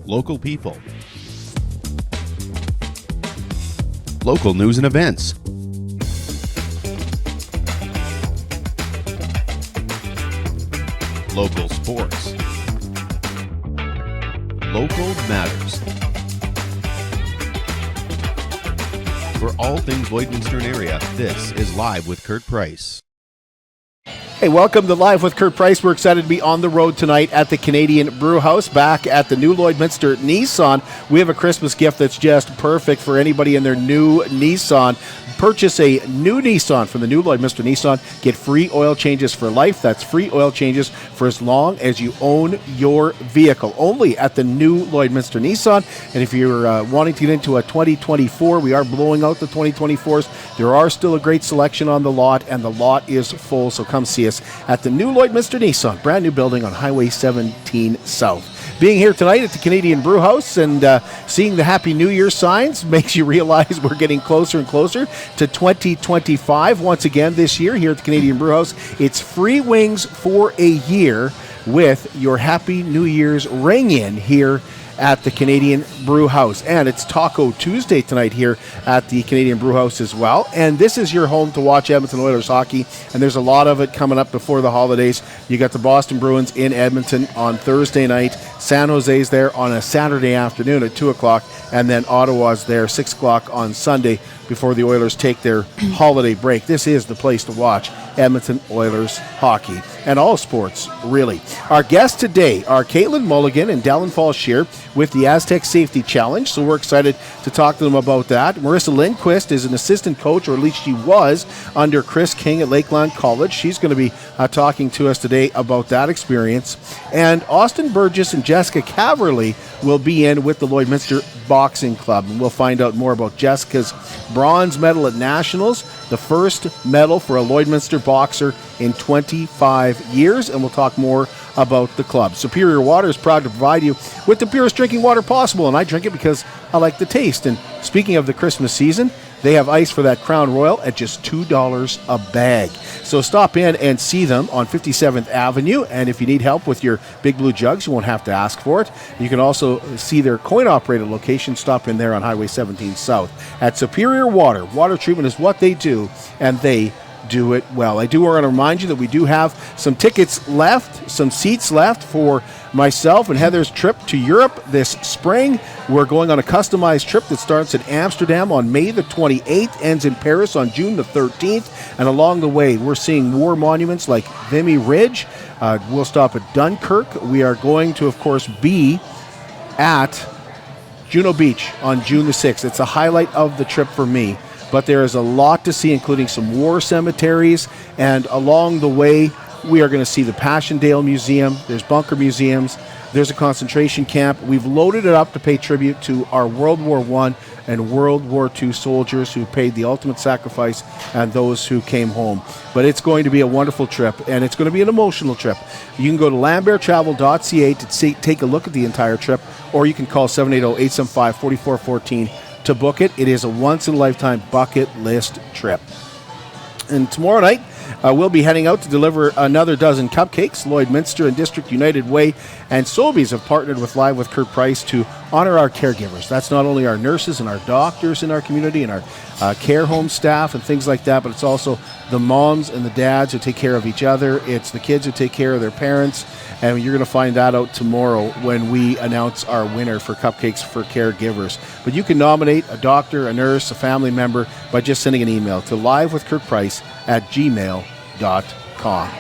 local people, local news and events, local sports, local matters. For all things Lloydminster area, this is Live with Kurt Price. Hey, welcome to Live with Kurt Price. We're excited to be on the road tonight at the Canadian Brewhouse, back at the new Lloydminster Nissan. We have a Christmas gift that's just perfect for anybody in their new Nissan. Purchase a new Nissan from the new Lloydminster Nissan. Get free oil changes for life. That's free oil changes for as long as you own your vehicle. Only at the new Lloydminster Nissan. And if you're wanting to get into a 2024, we are blowing out the 2024s. There are still a great selection on the lot, and the lot is full. So come see us at the new Lloydminster Nissan, brand new building on Highway 17 South. Being here tonight at the Canadian Brewhouse and seeing the Happy New Year signs makes you realize we're getting closer and closer to 2025. Once again this year here at the Canadian Brewhouse, it's free wings for a year with your Happy New Year's ring-in here at the Canadian Brewhouse. And it's Taco Tuesday tonight here at the Canadian Brewhouse as well. And this is your home to watch Edmonton Oilers hockey, and there's a lot of it coming up before the holidays. You got the Boston Bruins in Edmonton on Thursday night. San Jose's there on a Saturday afternoon at 2 o'clock, and then Ottawa's there 6 o'clock on Sunday before the Oilers take their holiday break. This is the place to watch Edmonton Oilers hockey and all sports, really. Our guests today are Caitlin Mulligan and Dalyn Fallscheer with the Astec Safety Challenge, so we're excited to talk to them about that. Marissa Linquist is an assistant coach, or at least she was, under Chris King at Lakeland College. She's going to be talking to us today about that experience. And Austin Burgess and Jessica Caverly will be in with the Lloydminster Boxing Club, and we'll find out more about Jessica's bronze medal at Nationals, the first medal for a Lloydminster boxer in 25 years, and we'll talk more about the club. Superior Water is proud to provide you with the purest drinking water possible, and I drink it because I like the taste. And speaking of the Christmas season, they have ice for that Crown Royal at just $2 a bag. So stop in and see them on 57th Avenue, and if you need help with your Big Blue jugs, you won't have to ask for it. You can also see their coin-operated location. Stop in there on Highway 17 South. At Superior Water, water treatment is what they do, and they do it well. I do want to remind you that we do have some tickets left, some seats left for myself and Heather's trip to Europe this spring. We're going on a customized trip that starts in Amsterdam on May the 28th, ends in Paris on June the 13th, and along the way we're seeing war monuments like Vimy Ridge. We'll stop at Dunkirk. We are going to, of course, be at Juno Beach on June the 6th. It's a highlight of the trip for me. But there is a lot to see, including some war cemeteries. And along the way, we are going to see the Passchendaele Museum. There's bunker museums. There's a concentration camp. We've loaded it up to pay tribute to our World War I and World War II soldiers who paid the ultimate sacrifice and those who came home. But it's going to be a wonderful trip, and it's going to be an emotional trip. You can go to lamberttravel.ca to take a look at the entire trip, or you can call 780-875-4414 to book it. It is a once-in-a-lifetime bucket list trip. And tomorrow night, we'll be heading out to deliver another dozen cupcakes. Lloydminster and District United Way and Sobeys have partnered with Live with Kurt Price to honor our caregivers. That's not only our nurses and our doctors in our community and our care home staff and things like that, but it's also the moms and the dads who take care of each other. It's the kids who take care of their parents. And you're going to find that out tomorrow when we announce our winner for Cupcakes for Caregivers. But you can nominate a doctor, a nurse, a family member by just sending an email to livewithkurtprice@gmail.com.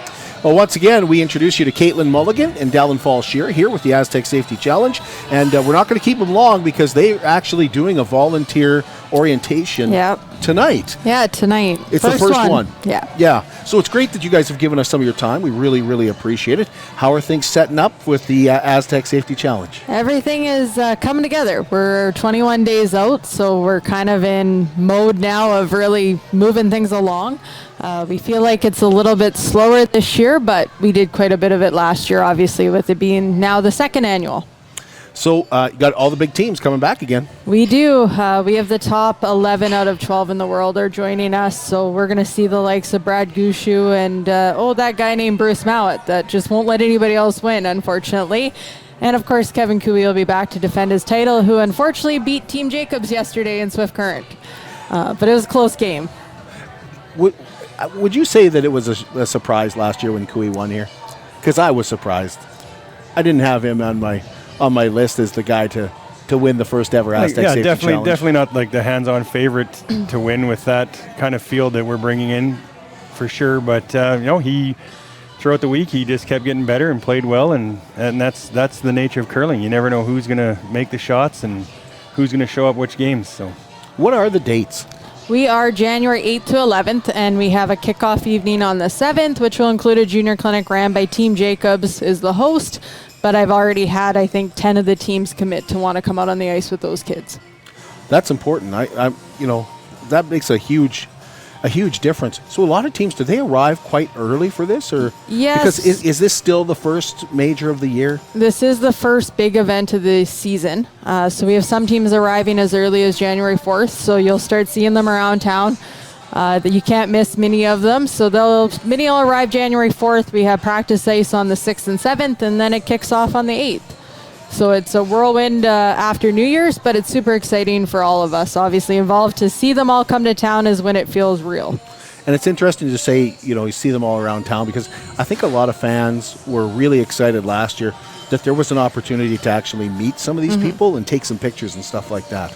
Well, once again, we introduce you to Caitlin Mulligan and Dalyn Fallscheer here with the Astec Safety Challenge. And we're not going to keep them long because they're actually doing a volunteer orientation tonight. Yeah, tonight. It's the first one. Yeah. So it's great that you guys have given us some of your time. We really, really appreciate it. How are things setting up with the Astec Safety Challenge? Everything is coming together. We're 21 days out, so we're kind of in mode now of really moving things along. We feel like it's a little bit slower this year, but we did quite a bit of it last year, obviously, with it being now the second annual. So you got all the big teams coming back again. We do. We have the top 11 out of 12 in the world are joining us. So we're going to see the likes of Brad Gushu and, that guy named Bruce Mowat that just won't let anybody else win, unfortunately. And of course, Kevin Cooey will be back to defend his title, who unfortunately beat Team Jacobs yesterday in Swift Current. But it was a close game. Would you say that it was a surprise last year when Cooey won here? Because I was surprised. I didn't have him on my list as the guy to win the first ever Astec Safety Challenge. Definitely not like the hands-on favorite to win with that kind of field that we're bringing in, for sure. But he throughout the week he just kept getting better and played well, and that's the nature of curling. You never know who's going to make the shots and who's going to show up which games. So, what are the dates? We are January 8th to 11th, and we have a kickoff evening on the 7th, which will include a junior clinic ran by Team Jacobs is the host. But I've already had, I think, 10 of the teams commit to want to come out on the ice with those kids. That's important. That makes a huge difference. So a lot of teams, do they arrive quite early for this, or yes? Because is this still the first major of the year? This is the first big event of the season. So we have some teams arriving as early as January 4th. So you'll start seeing them around town. That you can't miss many of them. So many will arrive January 4th. We have practice ice on the 6th and 7th, and then it kicks off on the 8th. So it's a whirlwind after New Year's, but it's super exciting for all of us, obviously involved. To see them all come to town is when it feels real. And it's interesting to say, you see them all around town, because I think a lot of fans were really excited last year that there was an opportunity to actually meet some of these people and take some pictures and stuff like that.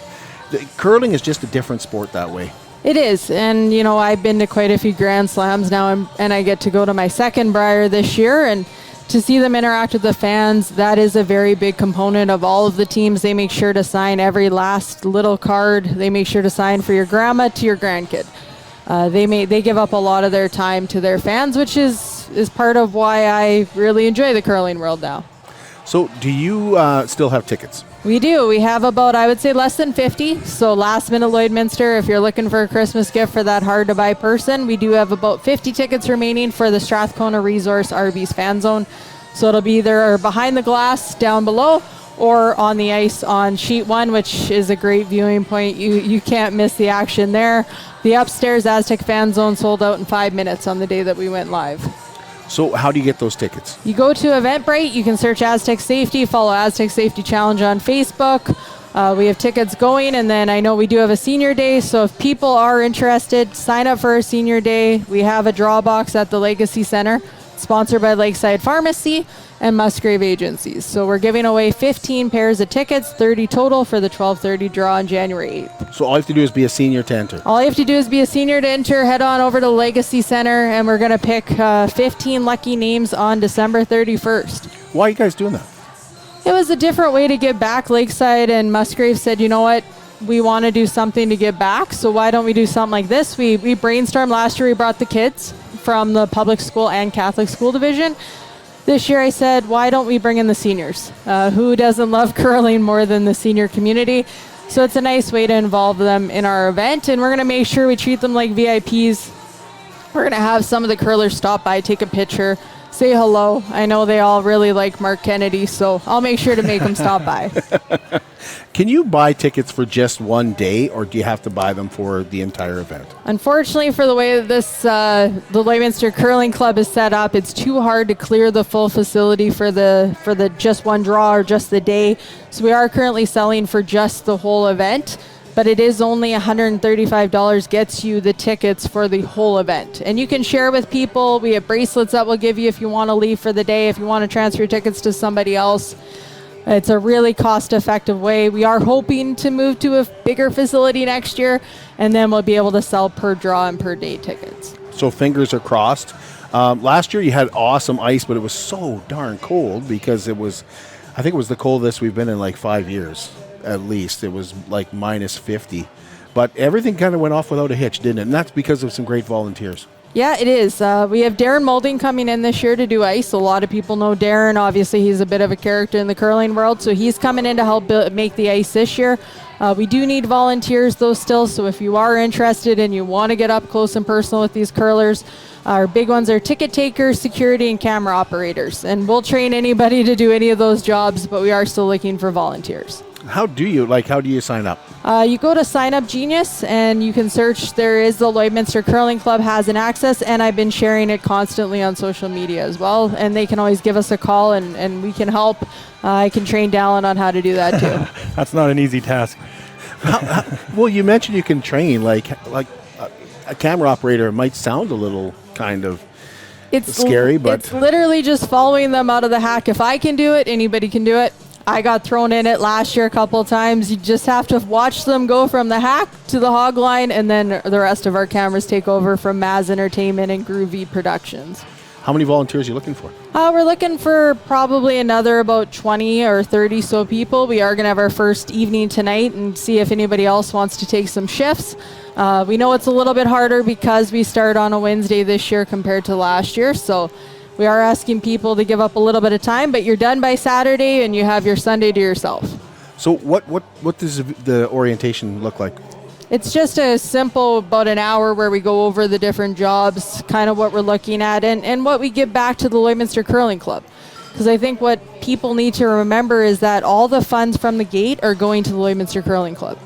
Curling is just a different sport that way. It is, and I've been to quite a few Grand Slams now, and I get to go to my second Brier this year, and to see them interact with the fans, that is a very big component of all of the teams. They make sure to sign every last little card. They make sure to sign for your grandma to your grandkid. They give up a lot of their time to their fans, which is part of why I really enjoy the curling world now. So do you still have tickets? We do. We have about, I would say, less than 50. So last minute Lloydminster, if you're looking for a Christmas gift for that hard to buy person, we do have about 50 tickets remaining for the Strathcona Resource Arby's Fan Zone. So it'll be either behind the glass down below or on the ice on sheet 1, which is a great viewing point. You can't miss the action there. The upstairs Astec Fan Zone sold out in 5 minutes on the day that we went live. So how do you get those tickets? You go to Eventbrite. You can search Astec Safety, follow Astec Safety Challenge on Facebook. We have tickets going, and then I know we do have a senior day, so if people are interested, sign up for a senior day. We have a draw box at the Legacy Center, sponsored by Lakeside Pharmacy and Musgrave Agencies. So we're giving away 15 pairs of tickets, 30 total for the 12:30 draw on January 8th. So all you have to do is be a senior to enter? All you have to do is be a senior to enter. Head on over to the Legacy Center, and we're going to pick 15 lucky names on December 31st. Why are you guys doing that? It was a different way to give back. Lakeside and Musgrave said, you know what, we want to do something to give back, so why don't we do something like this? We brainstormed last year. We brought the kids from the public school and Catholic school division. This year I said, why don't we bring in the seniors? Who doesn't love curling more than the senior community? So it's a nice way to involve them in our event, and we're going to make sure we treat them like VIPs. We're going to have some of the curlers stop by, take a picture, say hello. I know they all really like Mark Kennedy, so I'll make sure to make them stop by. Can you buy tickets for just one day, or do you have to buy them for the entire event? Unfortunately, for the way that the Lloydminster Curling Club is set up, it's too hard to clear the full facility for the just one draw or just the day. So we are currently selling for just the whole event, but it is only $135 gets you the tickets for the whole event. And you can share with people. We have bracelets that we'll give you if you want to leave for the day, if you want to transfer tickets to somebody else. It's a really cost-effective way. We are hoping to move to a bigger facility next year, and then we'll be able to sell per draw and per day tickets. So fingers are crossed. Last year you had awesome ice, but it was so darn cold because I think it was the coldest we've been in like 5 years, at least. It was like minus 50. But everything kind of went off without a hitch, didn't it? And that's because of some great volunteers. Yeah, it is. We have Darren Moulding coming in this year to do ice. A lot of people know Darren. Obviously, he's a bit of a character in the curling world, so he's coming in to help make the ice this year. We do need volunteers, though, still, so if you are interested and you want to get up close and personal with these curlers, our big ones are ticket takers, security, and camera operators. And we'll train anybody to do any of those jobs, but we are still looking for volunteers. How do you sign up? You go to Sign Up Genius and you can search. There is the Lloydminster Curling Club has an access, and I've been sharing it constantly on social media as well. And they can always give us a call and we can help. I can train Dalyn on how to do that too. That's not an easy task. Well, you mentioned you can train like a camera operator might sound a little kind of scary, but it's literally just following them out of the hack. If I can do it, anybody can do it. I got thrown in it last year a couple of times. You just have to watch them go from the hack to the hog line, and then the rest of our cameras take over from Maz Entertainment and Groovy Productions. How many volunteers are you looking for? We're looking for probably another about 20 or 30 so people. We are going to have our first evening tonight and see if anybody else wants to take some shifts. We know it's a little bit harder because we start on a Wednesday this year compared to last year, so we are asking people to give up a little bit of time, but you're done by Saturday and you have your Sunday to yourself. So what does the orientation look like? It's just a simple about an hour where we go over the different jobs, kind of what we're looking at, and what we give back to the Lloydminster Curling Club. Because I think what people need to remember is that all the funds from the gate are going to the Lloydminster Curling Club.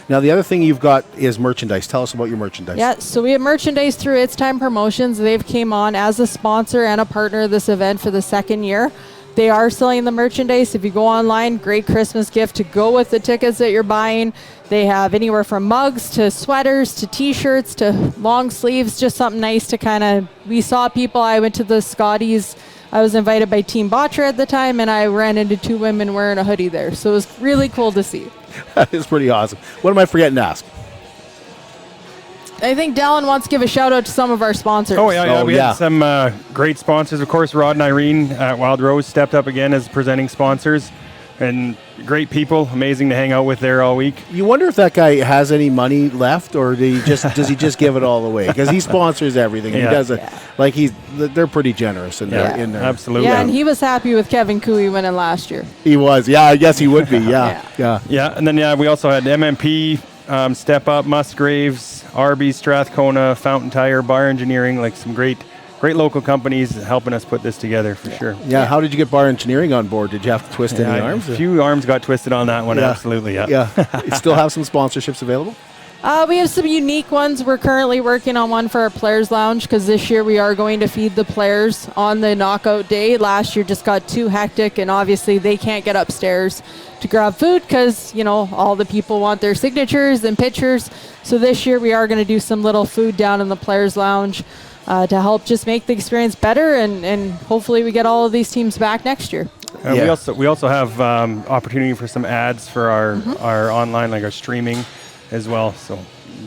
Now, the other thing you've got is merchandise. Tell us about your merchandise. Yeah, so we have merchandise through It's Time Promotions. They've came on as a sponsor and a partner of this event for the second year. They are selling the merchandise. If you go online, great Christmas gift to go with the tickets that you're buying. They have anywhere from mugs to sweaters to T-shirts to long sleeves, just something nice to kind of, we saw people, I went to the Scotties, I was invited by Team Botcher at the time, and I ran into two women wearing a hoodie there. So it was really cool to see. That is pretty awesome. What am I forgetting to ask? I think Dalyn wants to give a shout out to some of our sponsors. Oh, yeah. We had some great sponsors. Of course, Rod and Irene at Wild Rose stepped up again as presenting sponsors. And great people, amazing to hang out with there all week. You wonder if that guy has any money left, or does he just give it all away? Because he sponsors everything. Yeah. He does it like they're pretty generous in their. Absolutely. Yeah, and he was happy with Kevin Cooey winning last year. He was. Yeah, I guess he would be. Yeah. And then we also had MMP, Step Up, Musgraves, Arby's, Strathcona, Fountain Tire, Bar Engineering, like some great local companies helping us put this together for sure. Yeah, how did you get Bar Engineering on board? Did you have to twist any arms? A few arms got twisted on that one, absolutely, Yeah. You still have some sponsorships available? We have some unique ones. We're currently working on one for our Players Lounge because this year we are going to feed the players on the knockout day. Last year just got too hectic, and obviously they can't get upstairs to grab food because, all the people want their signatures and pictures. So this year we are going to do some little food down in the Players Lounge to help just make the experience better, and hopefully we get all of these teams back next year. We also have opportunity for some ads for our online, like our streaming as well. So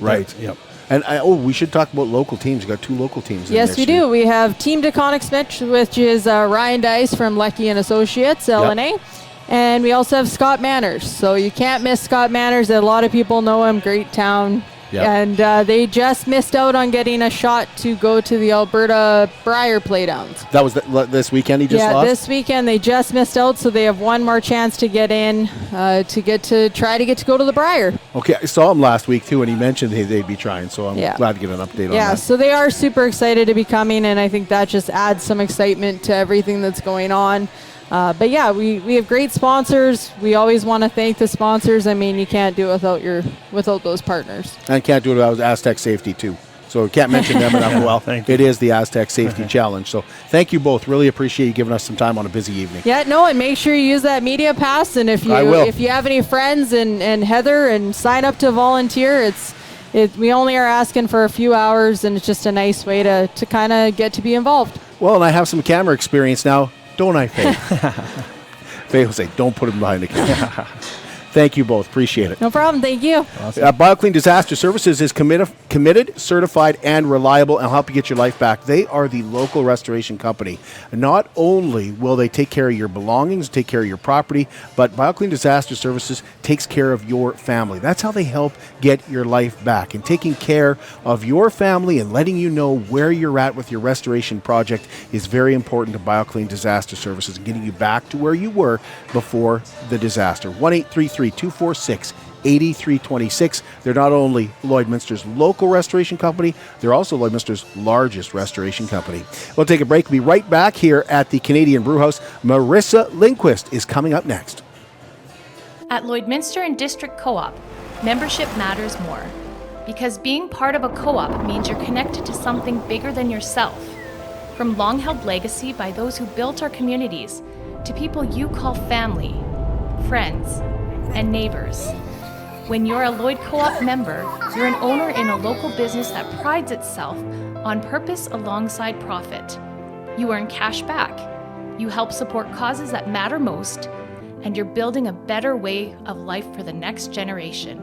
Yep. And we should talk about local teams. You got two local teams. Yes, we do. We have Team DeConnick Smith, which is Ryan Dice from Lecky and Associates, LNA. Yep. And we also have Scott Manners. So you can't miss Scott Manners. A lot of people know him. Great town. Yep. And they just missed out on getting a shot to go to the Alberta Brier Playdowns. That was this weekend he just lost? Yeah, this weekend they just missed out, so they have one more chance to get in to go to the Brier. Okay, I saw him last week too, and he mentioned they'd be trying, so I'm glad to get an update on that. Yeah, so they are super excited to be coming, and I think that just adds some excitement to everything that's going on. But yeah, we have great sponsors. We always want to thank the sponsors. I mean, you can't do it without those partners. And can't do it without Astec Safety too. So can't mention them enough. Well, it is the Astec Safety Challenge. So thank you both. Really appreciate you giving us some time on a busy evening. Yeah, no, and make sure you use that media pass. And if you have any friends and Heather, and sign up to volunteer. We only are asking for a few hours, and it's just a nice way to kind of get to be involved. Well, and I have some camera experience now. Don't I, Faye? Faye will say, don't put him behind the camera. Thank you both. Appreciate it. No problem. Thank you. Awesome. BioClean Disaster Services is committed, certified, and reliable, and help you get your life back. They are the local restoration company. Not only will they take care of your belongings, take care of your property, but BioClean Disaster Services takes care of your family. That's how they help get your life back. And taking care of your family and letting you know where you're at with your restoration project is very important to BioClean Disaster Services and getting you back to where you were before the disaster. 1-833-246-8326. They're not only Lloydminster's local restoration company, they're also Lloydminster's largest restoration company. We'll take a break. We'll be right back here at the Canadian Brewhouse. Marissa Linquist is coming up next. At Lloydminster and District Co-op, membership matters more. Because being part of a co-op means you're connected to something bigger than yourself. From long-held legacy by those who built our communities, to people you call family, friends, and neighbors. When you're a Lloyd Co-op member, you're an owner in a local business that prides itself on purpose alongside profit. You earn cash back, you help support causes that matter most, and you're building a better way of life for the next generation.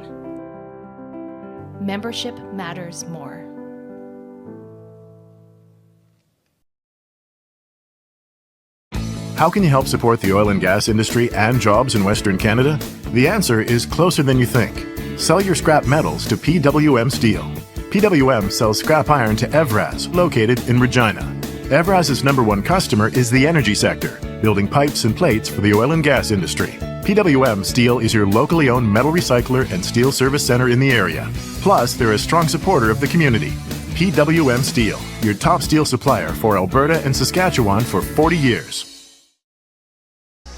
Membership matters more. How can you help support the oil and gas industry and jobs in Western Canada? The answer is closer than you think. Sell your scrap metals to PWM Steel. PWM sells scrap iron to Evraz, located in Regina. Evraz's #1 customer is the energy sector, building pipes and plates for the oil and gas industry. PWM Steel is your locally owned metal recycler and steel service center in the area. Plus, they're a strong supporter of the community. PWM Steel, your top steel supplier for Alberta and Saskatchewan for 40 years.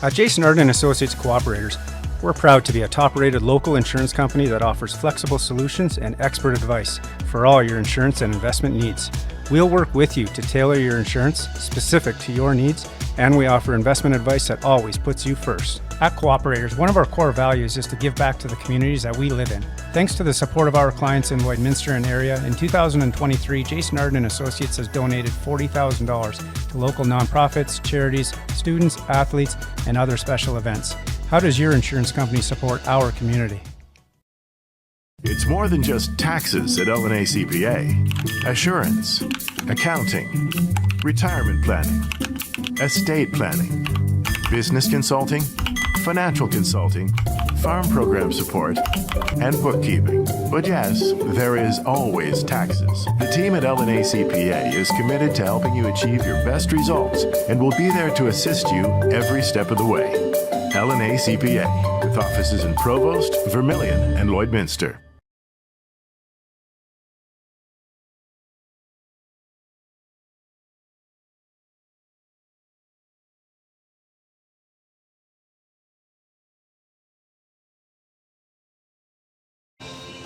At Jason Arden Associates Cooperators, we're proud to be a top-rated local insurance company that offers flexible solutions and expert advice for all your insurance and investment needs. We'll work with you to tailor your insurance specific to your needs, and we offer investment advice that always puts you first. At Cooperators, one of our core values is to give back to the communities that we live in. Thanks to the support of our clients in Lloydminster and area, in 2023, Jason Arden Associates has donated $40,000 to local nonprofits, charities, students, athletes, and other special events. How does your insurance company support our community? It's more than just taxes at L&A CPA. Assurance, accounting, retirement planning, estate planning, business consulting, financial consulting, farm program support, and bookkeeping. But yes, there is always taxes. The team at L&A CPA is committed to helping you achieve your best results and will be there to assist you every step of the way. L&A CPA, with offices in Provost, Vermilion, and Lloydminster.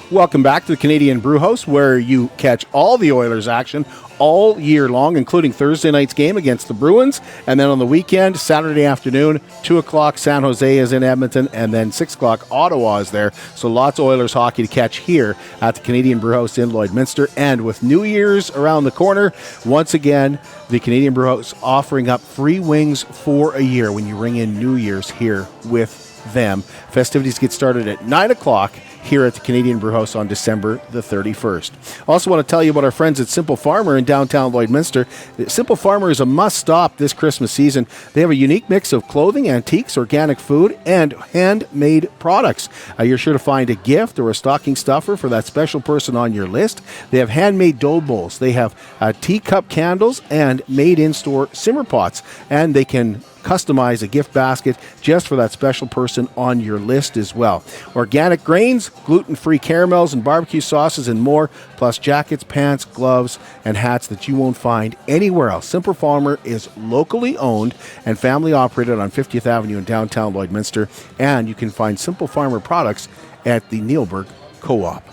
Welcome back to the Canadian Brewhouse, where you catch all the Oilers action all year long, including Thursday night's game against the Bruins. And then on the weekend, Saturday afternoon, 2 o'clock, San Jose is in Edmonton, and then 6 o'clock, Ottawa is there. So lots of Oilers hockey to catch here at the Canadian Brewhouse in Lloydminster. And with New Year's around the corner, once again, the Canadian Brewhouse offering up free wings for a year when you ring in New Year's here with them. Festivities get started at 9 o'clock here at the Canadian Brewhouse on December the 31st. Also want to tell you about our friends at Simple Farmer in downtown Lloydminster. Simple Farmer is a must-stop this Christmas season. They have a unique mix of clothing, antiques, organic food, and handmade products. You're sure to find a gift or a stocking stuffer for that special person on your list. They have handmade dough bowls. They have teacup candles and made-in-store simmer pots. And they can customize a gift basket just for that special person on your list as well. Organic grains, gluten-free caramels and barbecue sauces and more, plus jackets, pants, gloves, and hats that you won't find anywhere else. Simple Farmer is locally owned and family operated on 50th Avenue in downtown Lloydminster, and you can find Simple Farmer products at the Neilburg Co-op.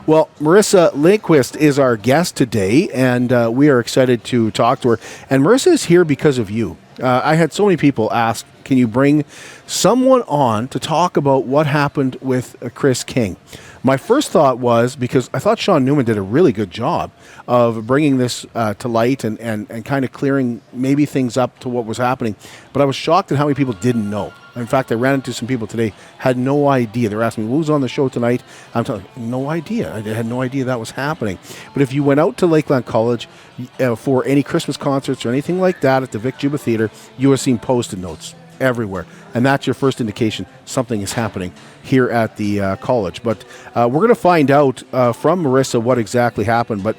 Well, Marissa Linquist is our guest today, and we are excited to talk to her. And Marissa is here because of you. I had so many people ask, can you bring someone on to talk about what happened with Chris King? My first thought was, because I thought Sean Newman did a really good job of bringing this to light and kind of clearing maybe things up to what was happening. But I was shocked at how many people didn't know. In fact, I ran into some people today, had no idea. They were asking me, who's on the show tonight? I'm telling them, no idea. I had no idea that was happening. But if you went out to Lakeland College for any Christmas concerts or anything like that at the Vic Juba Theatre, you would have seen Post-it notes everywhere. And that's your first indication something is happening here at the college. But we're going to find out from Marissa what exactly happened. But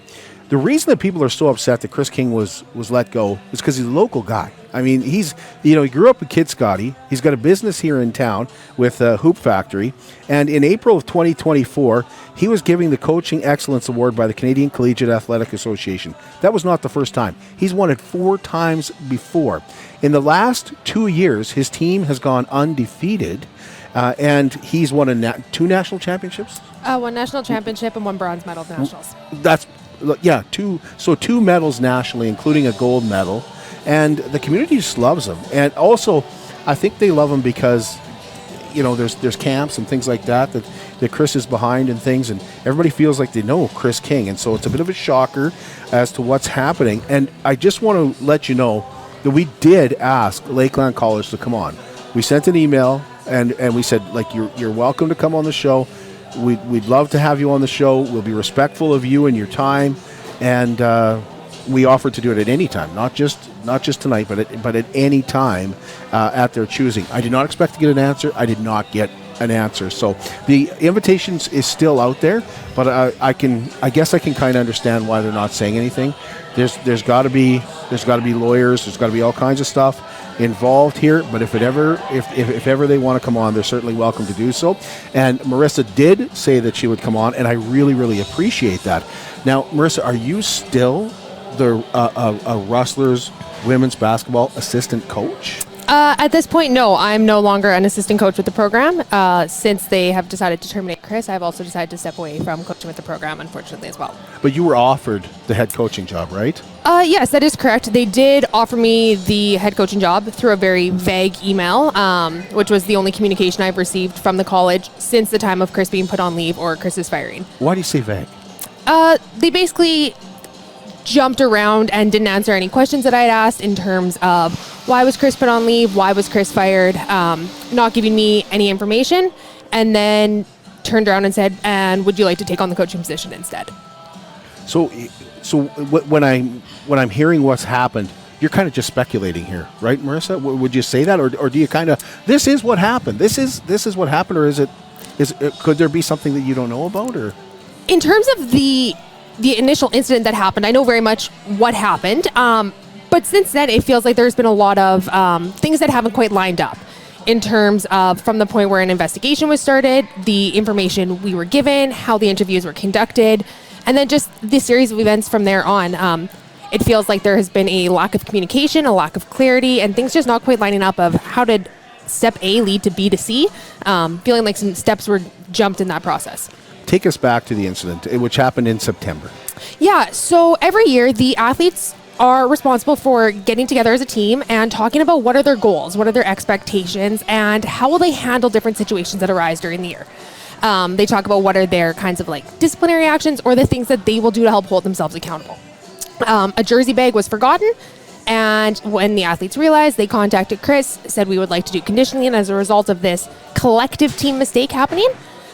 the reason that people are so upset that Chris King was let go is because he's a local guy. I mean, he grew up in Kitscoty. He's got a business here in town with a Hoop Factory. And in April of 2024, he was giving the Coaching Excellence Award by the Canadian Collegiate Athletic Association. That was not the first time. He's won it 4 times before. In the last 2 years, his team has gone undefeated. and he's won two national championships. One national championship and one bronze medal at the nationals. That's two medals nationally, including a gold medal, and the community just loves him. And also, I think they love him because, there's camps and things like that Chris is behind and things, and everybody feels like they know Chris King, and so it's a bit of a shocker as to what's happening. And I just want to let you know that we did ask Lakeland College to come on. We sent an email and we said, like, you're welcome to come on the show. We'd love to have you on the show. We'll be respectful of you and your time, and we offered to do it at any time, not just tonight, but at any time at their choosing. I did not expect to get an answer. I did not get an answer. So the invitations is still out there, but I guess I can kind of understand why they're not saying anything. There's got to be lawyers. There's got to be all kinds of stuff involved here. But if ever they want to come on, they're certainly welcome to do so. And Marissa did say that she would come on, and I really, really appreciate that. Now, Marissa, are you still the Rustlers women's basketball assistant coach? At this point, no. I'm no longer an assistant coach with the program. Since they have decided to terminate Chris, I've also decided to step away from coaching with the program, unfortunately, as well. But you were offered the head coaching job, right? Yes, that is correct. They did offer me the head coaching job through a very vague email, which was the only communication I've received from the college since the time of Chris being put on leave or Chris's firing. Why do you say vague? They basically jumped around and didn't answer any questions that I had asked in terms of why was Chris put on leave, why was Chris fired, not giving me any information, and then turned around and said, and would you like to take on the coaching position instead? So when I'm hearing what's happened, you're kind of just speculating here, right, Marissa? Would you say that, or do you kind of, this is what happened, this is what happened, or could there be something that you don't know about, or? In terms of the initial incident that happened, I know very much what happened. But since then, it feels like there's been a lot of things that haven't quite lined up in terms of from the point where an investigation was started, the information we were given, how the interviews were conducted, and then just the series of events from there on. It feels like there has been a lack of communication, a lack of clarity, and things just not quite lining up of how did step A lead to B to C, feeling like some steps were jumped in that process. Take us back to the incident, which happened in September. Yeah, so every year the athletes are responsible for getting together as a team and talking about what are their goals, what are their expectations, and how will they handle different situations that arise during the year. They talk about what are their kinds of like disciplinary actions or the things that they will do to help hold themselves accountable. A jersey bag was forgotten, and when the athletes realized, they contacted Chris, said we would like to do conditioning, and as a result of this collective team mistake happening,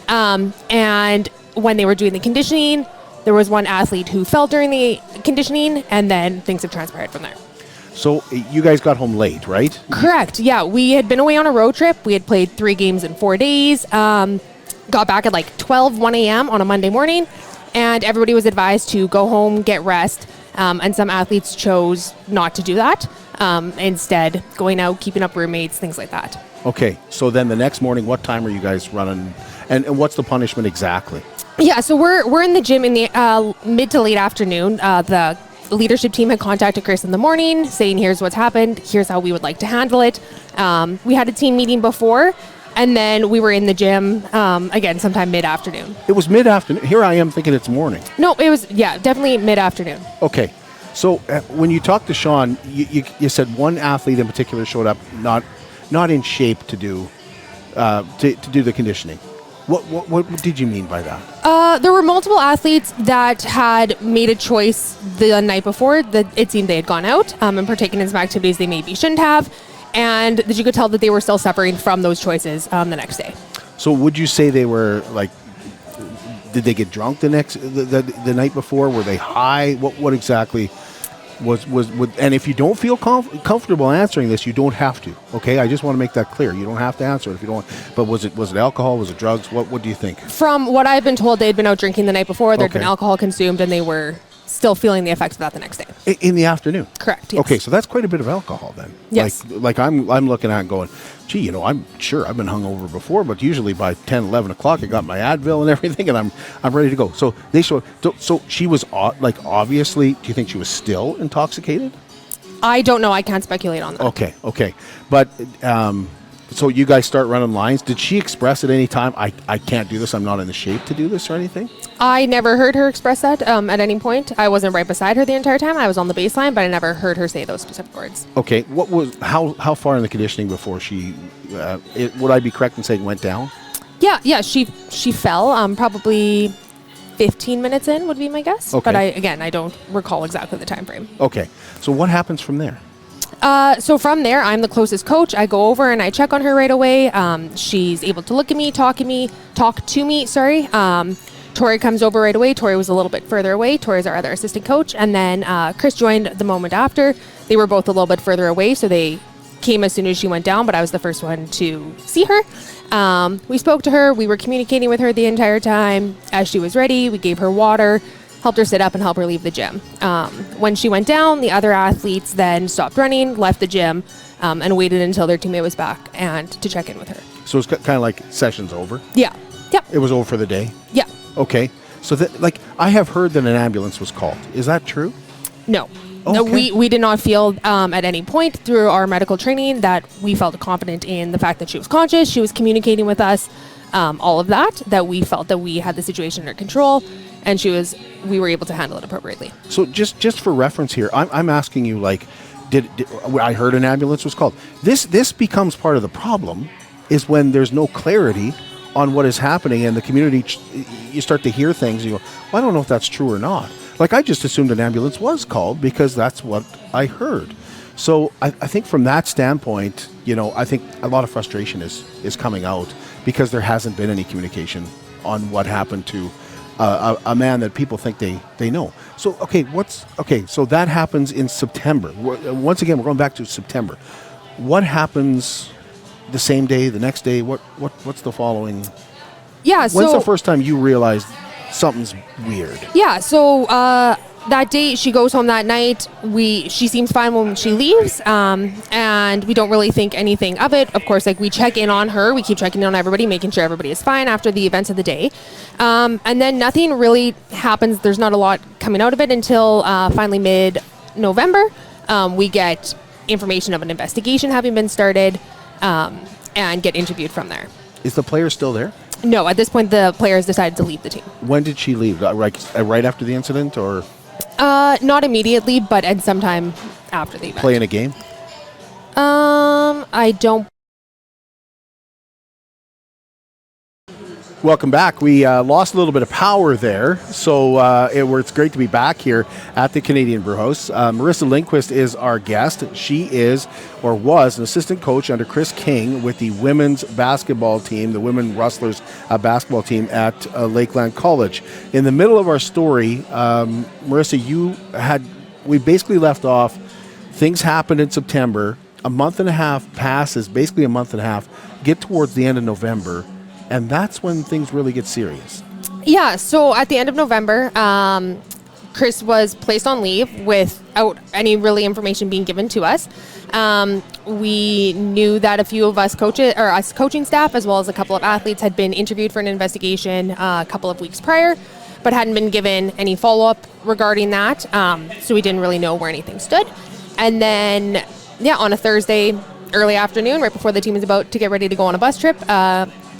and when they were doing the conditioning, there was one athlete who fell during the conditioning, and then things have transpired from there. So you guys got home late, right? Correct. Yeah, we had been away on a road trip. We had played 3 games in 4 days. Got back at like 1 a.m. on a Monday morning, and everybody was advised to go home, get rest, and some athletes chose not to do that. Instead, going out, keeping up roommates, things like that. Okay, so then the next morning, what time are you guys running, and what's the punishment exactly? Yeah, so we're in the gym in the mid to late afternoon. The leadership team had contacted Chris in the morning saying, here's what's happened, here's how we would like to handle it. We had a team meeting before, and then we were in the gym again sometime mid-afternoon. It was mid-afternoon. Here I am thinking it's morning. No, it was, definitely mid-afternoon. Okay, so when you talked to Sean, you said one athlete in particular showed up not in shape to do the conditioning. What did you mean by that? There were multiple athletes that had made a choice the night before that it seemed they had gone out and partaken in some activities they maybe shouldn't have, and that you could tell that they were still suffering from those choices the next day. So would you say they were like, did they get drunk the night before? Were they high? What exactly was and if you don't feel comfortable answering this, you don't have to. Okay, I just want to make that clear. You don't have to answer it if you don't. But was it alcohol? Was it drugs? What do you think? From what I've been told, they'd been out drinking the night before. There'd been alcohol consumed, and they were still feeling the effects of that the next day. In the afternoon? Correct, yes. Okay, so that's quite a bit of alcohol then. Yes. Like I'm looking at it going, gee, I'm sure I've been hungover before, but usually by 10, 11 o'clock I got my Advil and everything, and I'm ready to go. So so she was obviously, do you think she was still intoxicated? I don't know. I can't speculate on that. Okay. But So you guys start running lines. Did she express at any time, I can't do this, I'm not in the shape to do this or anything? I never heard her express that at any point. I wasn't right beside her the entire time. I was on the baseline, but I never heard her say those specific words. Okay, how far in the conditioning before she, would I be correct in saying went down? Yeah, she fell probably 15 minutes in would be my guess. Okay. But I don't recall exactly the time frame. Okay, so what happens from there? So from there, I'm the closest coach. I go over and I check on her right away. She's able to look at me, talk to me. Tori comes over right away. Tori was a little bit further away. Tori's our other assistant coach. And then Chris joined the moment after. They were both a little bit further away, so they came as soon as she went down, but I was the first one to see her. We spoke to her. We were communicating with her the entire time. As she was ready, we gave her water, helped her sit up, and helped her leave the gym. When she went down, the other athletes then stopped running, left the gym, and waited until their teammate was back and to check in with her. So it's kind of like session's over? Yeah. Yep. It was over for the day? Yeah. Okay. So I have heard that an ambulance was called. Is that true? No. Okay. No, we did not feel at any point through our medical training that we felt confident in the fact that she was conscious, she was communicating with us, all of that we felt that we had the situation under control, and we were able to handle it appropriately. So just for reference here, I'm asking you, like, did I heard an ambulance was called? This becomes part of the problem, is when there's no clarity on what is happening, and the community, you start to hear things, and you go, well, I don't know if that's true or not. Like, I just assumed an ambulance was called because that's what I heard. So I think from that standpoint, I think a lot of frustration is coming out because there hasn't been any communication on what happened to a man that people think they know. So, so that happens in September. Once again, we're going back to September. What happens the same day, the next day? What's the following? Yeah, When's the first time you realized something's weird? Yeah, so that day she goes home that night. She seems fine when she leaves, and we don't really think anything of it. Of course, we check in on her. We keep checking in on everybody, making sure everybody is fine after the events of the day. And then nothing really happens. There's not a lot coming out of it until finally mid-November. We get information of an investigation having been started, and get interviewed from there. Is the player still there? No, at this point, the players decided to leave the team. When did she leave? Right after the incident, or? Not immediately, but at some time after the event. Playing a game? I don't. Welcome back. We lost a little bit of power there, so it's great to be back here at the Canadian Brewhouse. Marissa Linquist is our guest. She is, or was, an assistant coach under Chris King with the women's basketball team, the Women Rustlers basketball team at Lakeland College. In the middle of our story, Marissa, we basically left off, things happened in September, a month and a half passes, basically a month and a half, get towards the end of November, and that's when things really get serious. Yeah, so at the end of November, Chris was placed on leave without any really information being given to us. We knew that a few of us us coaching staff, as well as a couple of athletes, had been interviewed for an investigation a couple of weeks prior, but hadn't been given any follow-up regarding that. So we didn't really know where anything stood. And then, on a Thursday, early afternoon, right before the team is about to get ready to go on a bus trip,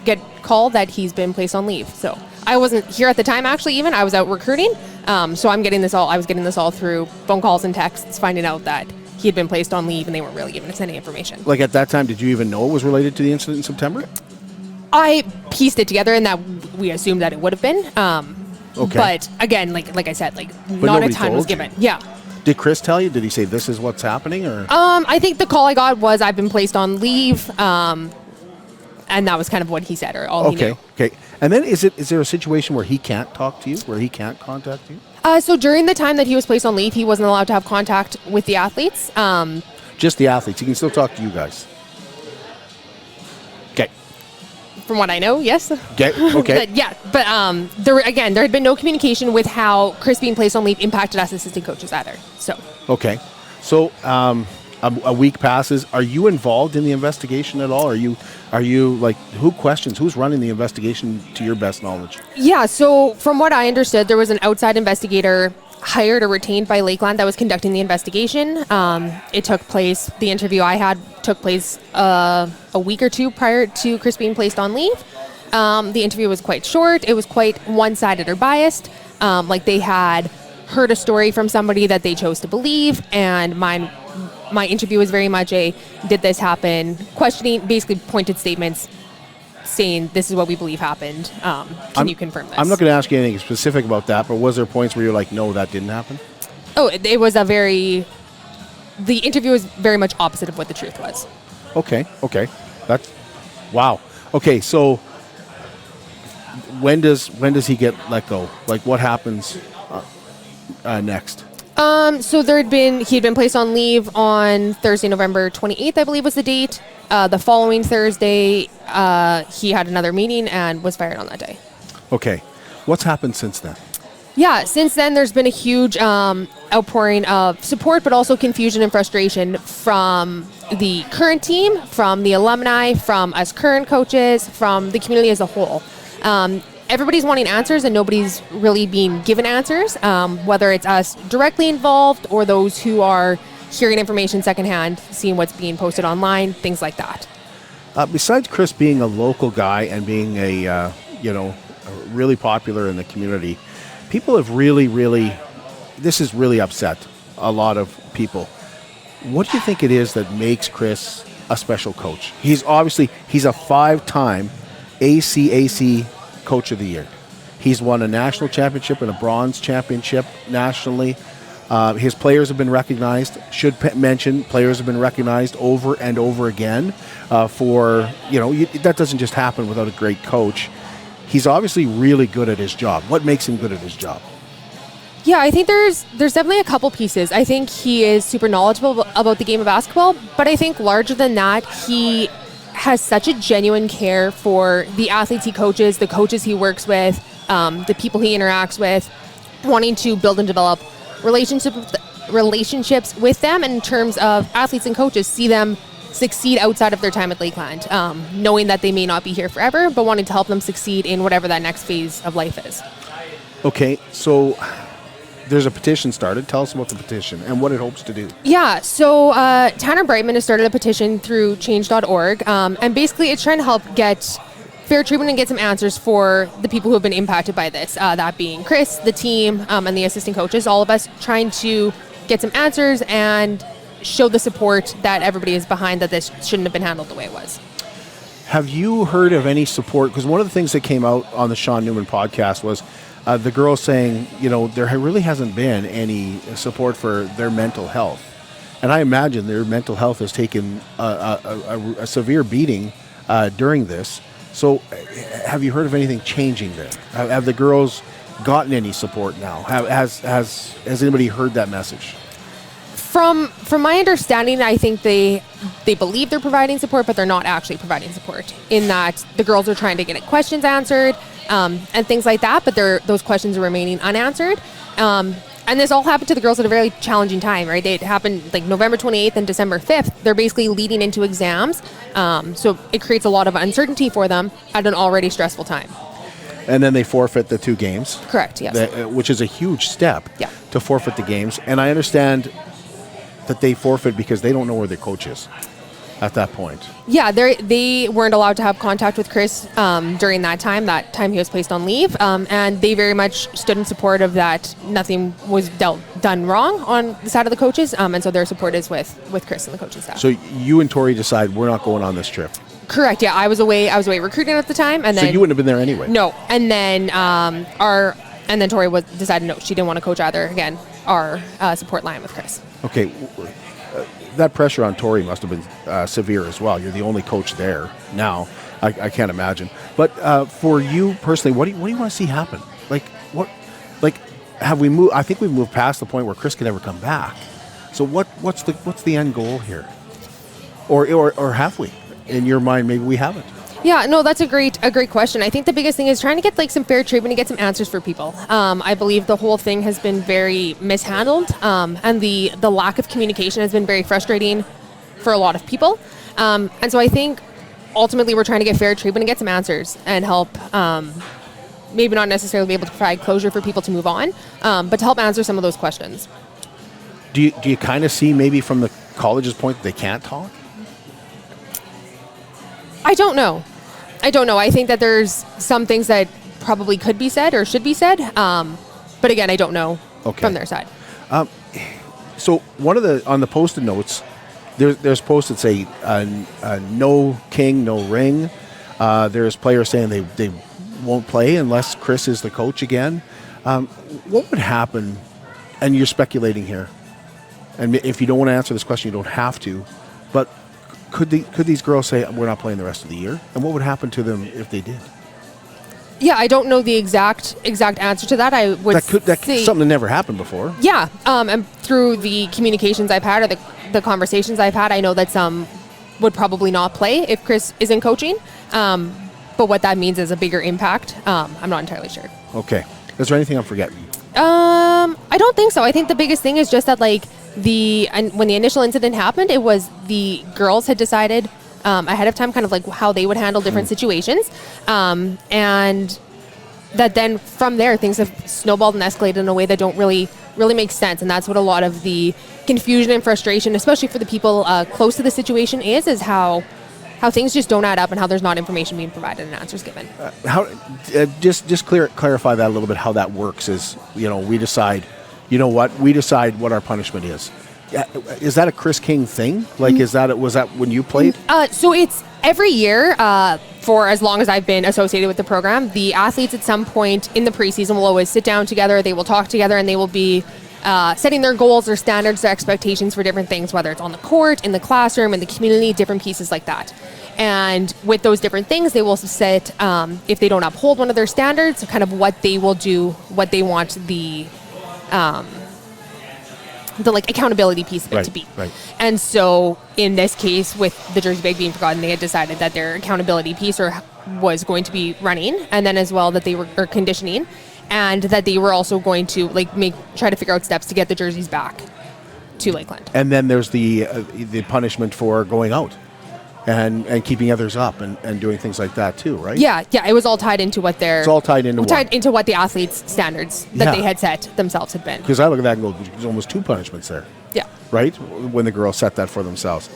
get called that he's been placed on leave. So I wasn't here at the time, actually. Even I was out recruiting, so I was getting this all through phone calls and texts, finding out that he had been placed on leave, and they weren't really giving us any information. Like, at that time, did you even know it was related to the incident in September? I pieced it together, and that we assumed that it would have been. Okay. But again, like I said, not a time was given. Yeah. Did Chris tell you? Did he say this is what's happening, or? I think the call I got was I've been placed on leave. And that was kind of what he said, or all he knew. Okay. And then is there a situation where he can't talk to you, where he can't contact you? So during the time that he was placed on leave, he wasn't allowed to have contact with the athletes. Just the athletes. He can still talk to you guys. Okay. From what I know, yes. Okay. but there had been no communication with how Chris being placed on leave impacted us assistant coaches either. So. Okay. So a week passes. Are you involved in the investigation at all? Are you who's running the investigation to your best knowledge? Yeah, so from what I understood, there was an outside investigator hired or retained by Lakeland that was conducting the investigation. It took place, the interview I had took place a week or two prior to Chris being placed on leave. The interview was quite short. It was quite one-sided or biased. Like they had heard a story from somebody that they chose to believe, and my interview was very much a, did this happen? Questioning, basically pointed statements saying this is what we believe happened. Can you confirm this? I'm not going to ask you anything specific about that, but was there points where you're like, no, that didn't happen? Oh, it was the interview was very much opposite of what the truth was. Okay. That's, wow. Okay, so when does he get let go? Like, what happens next? So he had been placed on leave on Thursday, November 28th, I believe was the date. The following Thursday, he had another meeting and was fired on that day. Okay. What's happened since then? Yeah, since then there's been a huge outpouring of support, but also confusion and frustration from the current team, from the alumni, from us current coaches, from the community as a whole. Everybody's wanting answers and nobody's really being given answers, whether it's us directly involved or those who are hearing information secondhand, seeing what's being posted online, things like that. Besides Chris being a local guy and being really popular in the community, people have this has really upset a lot of people. What do you think it is that makes Chris a special coach? He's a 5-time ACAC Coach of the Year. He's won a national championship and a bronze championship nationally. His players have been recognized. Mention players have been recognized over and over again that doesn't just happen without a great coach. He's obviously really good at his job. What makes him good at his job? Yeah, I think there's definitely a couple pieces. I think he is super knowledgeable about the game of basketball, but I think larger than that, he has such a genuine care for the athletes he coaches, the coaches he works with, the people he interacts with, wanting to build and develop relationships with them in terms of athletes and coaches, see them succeed outside of their time at Lakeland, knowing that they may not be here forever, but wanting to help them succeed in whatever that next phase of life is. Okay, so there's a petition started. Tell us about the petition and what it hopes to do. Yeah, so Tanner Brightman has started a petition through change.org, and basically it's trying to help get fair treatment and get some answers for the people who have been impacted by this, that being Chris, the team, and the assistant coaches, all of us trying to get some answers and show the support that everybody is behind, that this shouldn't have been handled the way it was. Have you heard of any support? Because one of the things that came out on the Sean Newman podcast was the girls saying, there really hasn't been any support for their mental health. And I imagine their mental health has taken a severe beating during this. So have you heard of anything changing there? Have the girls gotten any support now? Has anybody heard that message? From my understanding, I think they believe they're providing support, but they're not actually providing support, in that the girls are trying to get questions answered and things like that, but those questions are remaining unanswered. And this all happened to the girls at a very challenging time, right? It happened like November 28th and December 5th. They're basically leading into exams. So it creates a lot of uncertainty for them at an already stressful time. And then they forfeit the 2 games. Correct, yes. Which is a huge step to forfeit the games. And I understand that they forfeit because they don't know where their coach is at that point. Yeah, they weren't allowed to have contact with Chris during that time he was placed on leave, and they very much stood in support of that. Nothing was done wrong on the side of the coaches, and so their support is with Chris and the coaching staff. So you and Tori decide we're not going on this trip. Correct, yeah. I was away recruiting at the time, and then... So you wouldn't have been there anyway? No, and then Tori decided no, she didn't want to coach either. Again, our support line with Chris. Okay, that pressure on Tori must have been severe as well. You're the only coach there now. I can't imagine. But for you personally, what do you want to see happen? Have we moved? I think we've moved past the point where Chris can ever come back. So what's the end goal here? Or have we? In your mind, maybe we haven't. Yeah, no, that's a great question. I think the biggest thing is trying to get some fair treatment and get some answers for people. I believe the whole thing has been very mishandled, and the lack of communication has been very frustrating for a lot of people. And so I think ultimately we're trying to get fair treatment and get some answers and help maybe not necessarily be able to provide closure for people to move on, but to help answer some of those questions. Do you kind of see maybe from the college's point that they can't talk? I don't know. I think that there's some things that probably could be said or should be said, but again, I don't know from their side. So one of on the Post-it notes, there's posts that say no king, no ring. There's players saying they won't play unless Chris is the coach again. What would happen? And you're speculating here. And if you don't want to answer this question, you don't have to. But could these girls say we're not playing the rest of the year? And what would happen to them if they did? Yeah, I don't know the exact answer to that. I would that's something that never happened before. Yeah, and through the communications I've had or the conversations I've had, I know that some would probably not play if Chris isn't coaching. But what that means is a bigger impact. I'm not entirely sure. Okay. Is there anything I'm forgetting? I don't think so. I think the biggest thing is just that when the initial incident happened, it was the girls had decided ahead of time kind of like how they would handle different situations. And that then from there, things have snowballed and escalated in a way that don't really make sense. And that's what a lot of the confusion and frustration, especially for the people close to the situation is how things just don't add up and how there's not information being provided and answers given. Just clarify that a little bit, how that works is, we decide, we decide what our punishment is. Is that a Chris King thing? Like, was that when you played? So it's every year for as long as I've been associated with the program, the athletes at some point in the preseason will always sit down together, they will talk together, and they will be setting their goals, their standards, their expectations for different things, whether it's on the court, in the classroom, in the community, different pieces like that. And with those different things, they will set, if they don't uphold one of their standards, kind of what they will do, what they want the accountability piece of it to be. Right. And so in this case, with the jersey bag being forgotten, they had decided that their accountability piece was going to be running, and then as well that they were conditioning, and that they were also going to try to figure out steps to get the jerseys back to Lakeland. And then there's the punishment for going out and keeping others up and doing things like that too, right? Yeah. It was all tied into what It's all tied into what the athletes' standards that they had set themselves had been. Because I look at that and go, there's almost 2 punishments there. Yeah. Right? When the girls set that for themselves.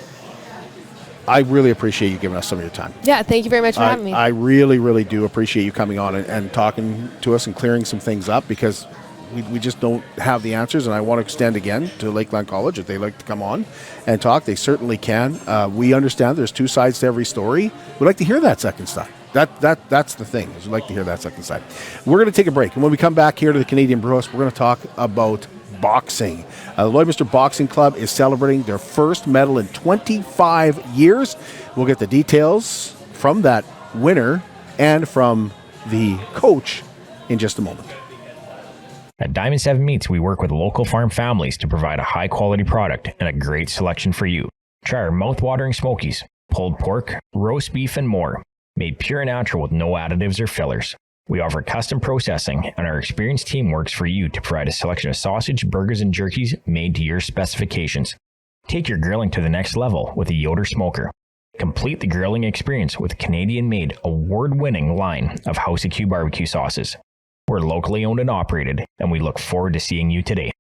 I really appreciate you giving us some of your time. Yeah, thank you very much for having me. I really, really do appreciate you coming on and talking to us and clearing some things up, because we just don't have the answers, and I want to extend again to Lakeland College if they'd like to come on and talk. They certainly can. We understand there's 2 sides to every story. We'd like to hear that second side. That's the thing, is we'd like to hear that second side. We're going to take a break, and when we come back here to the Canadian Brewhouse, we're going to talk about boxing. The Lloydminster Boxing Club is celebrating their first medal in 25 years. We'll get the details from that winner and from the coach in just a moment. At Diamond 7 Meats, we work with local farm families to provide a high-quality product and a great selection for you. Try our mouth-watering smokies, pulled pork, roast beef, and more, made pure and natural with no additives or fillers. We offer custom processing, and our experienced team works for you to provide a selection of sausage, burgers, and jerkies made to your specifications. Take your grilling to the next level with a Yoder smoker. Complete the grilling experience with a Canadian-made, award-winning line of House of Q barbecue sauces. We're locally owned and operated, and we look forward to seeing you today.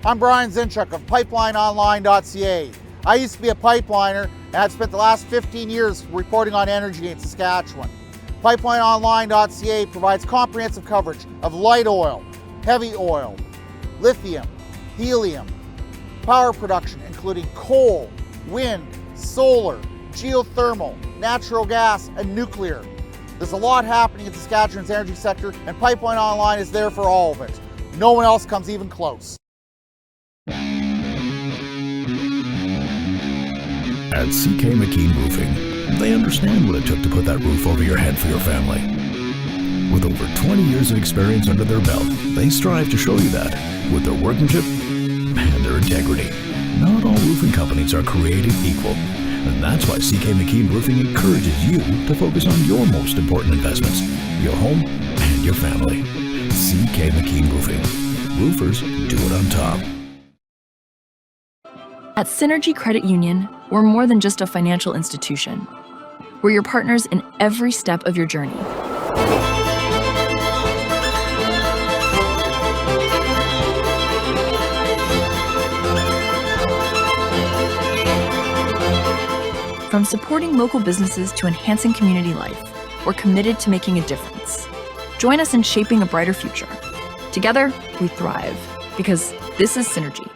I'm Brian Zinchuk of PipelineOnline.ca. I used to be a pipeliner, and I've spent the last 15 years reporting on energy in Saskatchewan. PipelineOnline.ca provides comprehensive coverage of light oil, heavy oil, lithium, helium, power production including coal, wind, solar, geothermal, natural gas, and nuclear. There's a lot happening in Saskatchewan's energy sector, and Pipeline Online is there for all of it. No one else comes even close. At CK McKean Roofing, they understand what it took to put that roof over your head for your family. With over 20 years of experience under their belt, they strive to show you that with their workmanship and their integrity. Not all roofing companies are created equal, and that's why CK McKean Roofing encourages you to focus on your most important investments, your home and your family. CK McKean Roofing. Roofers do it on top. At Synergy Credit Union, we're more than just a financial institution. We're your partners in every step of your journey, From supporting local businesses to enhancing community life, we're committed to making a difference. Join us in shaping a brighter future. Together, we thrive, because this is Synergy.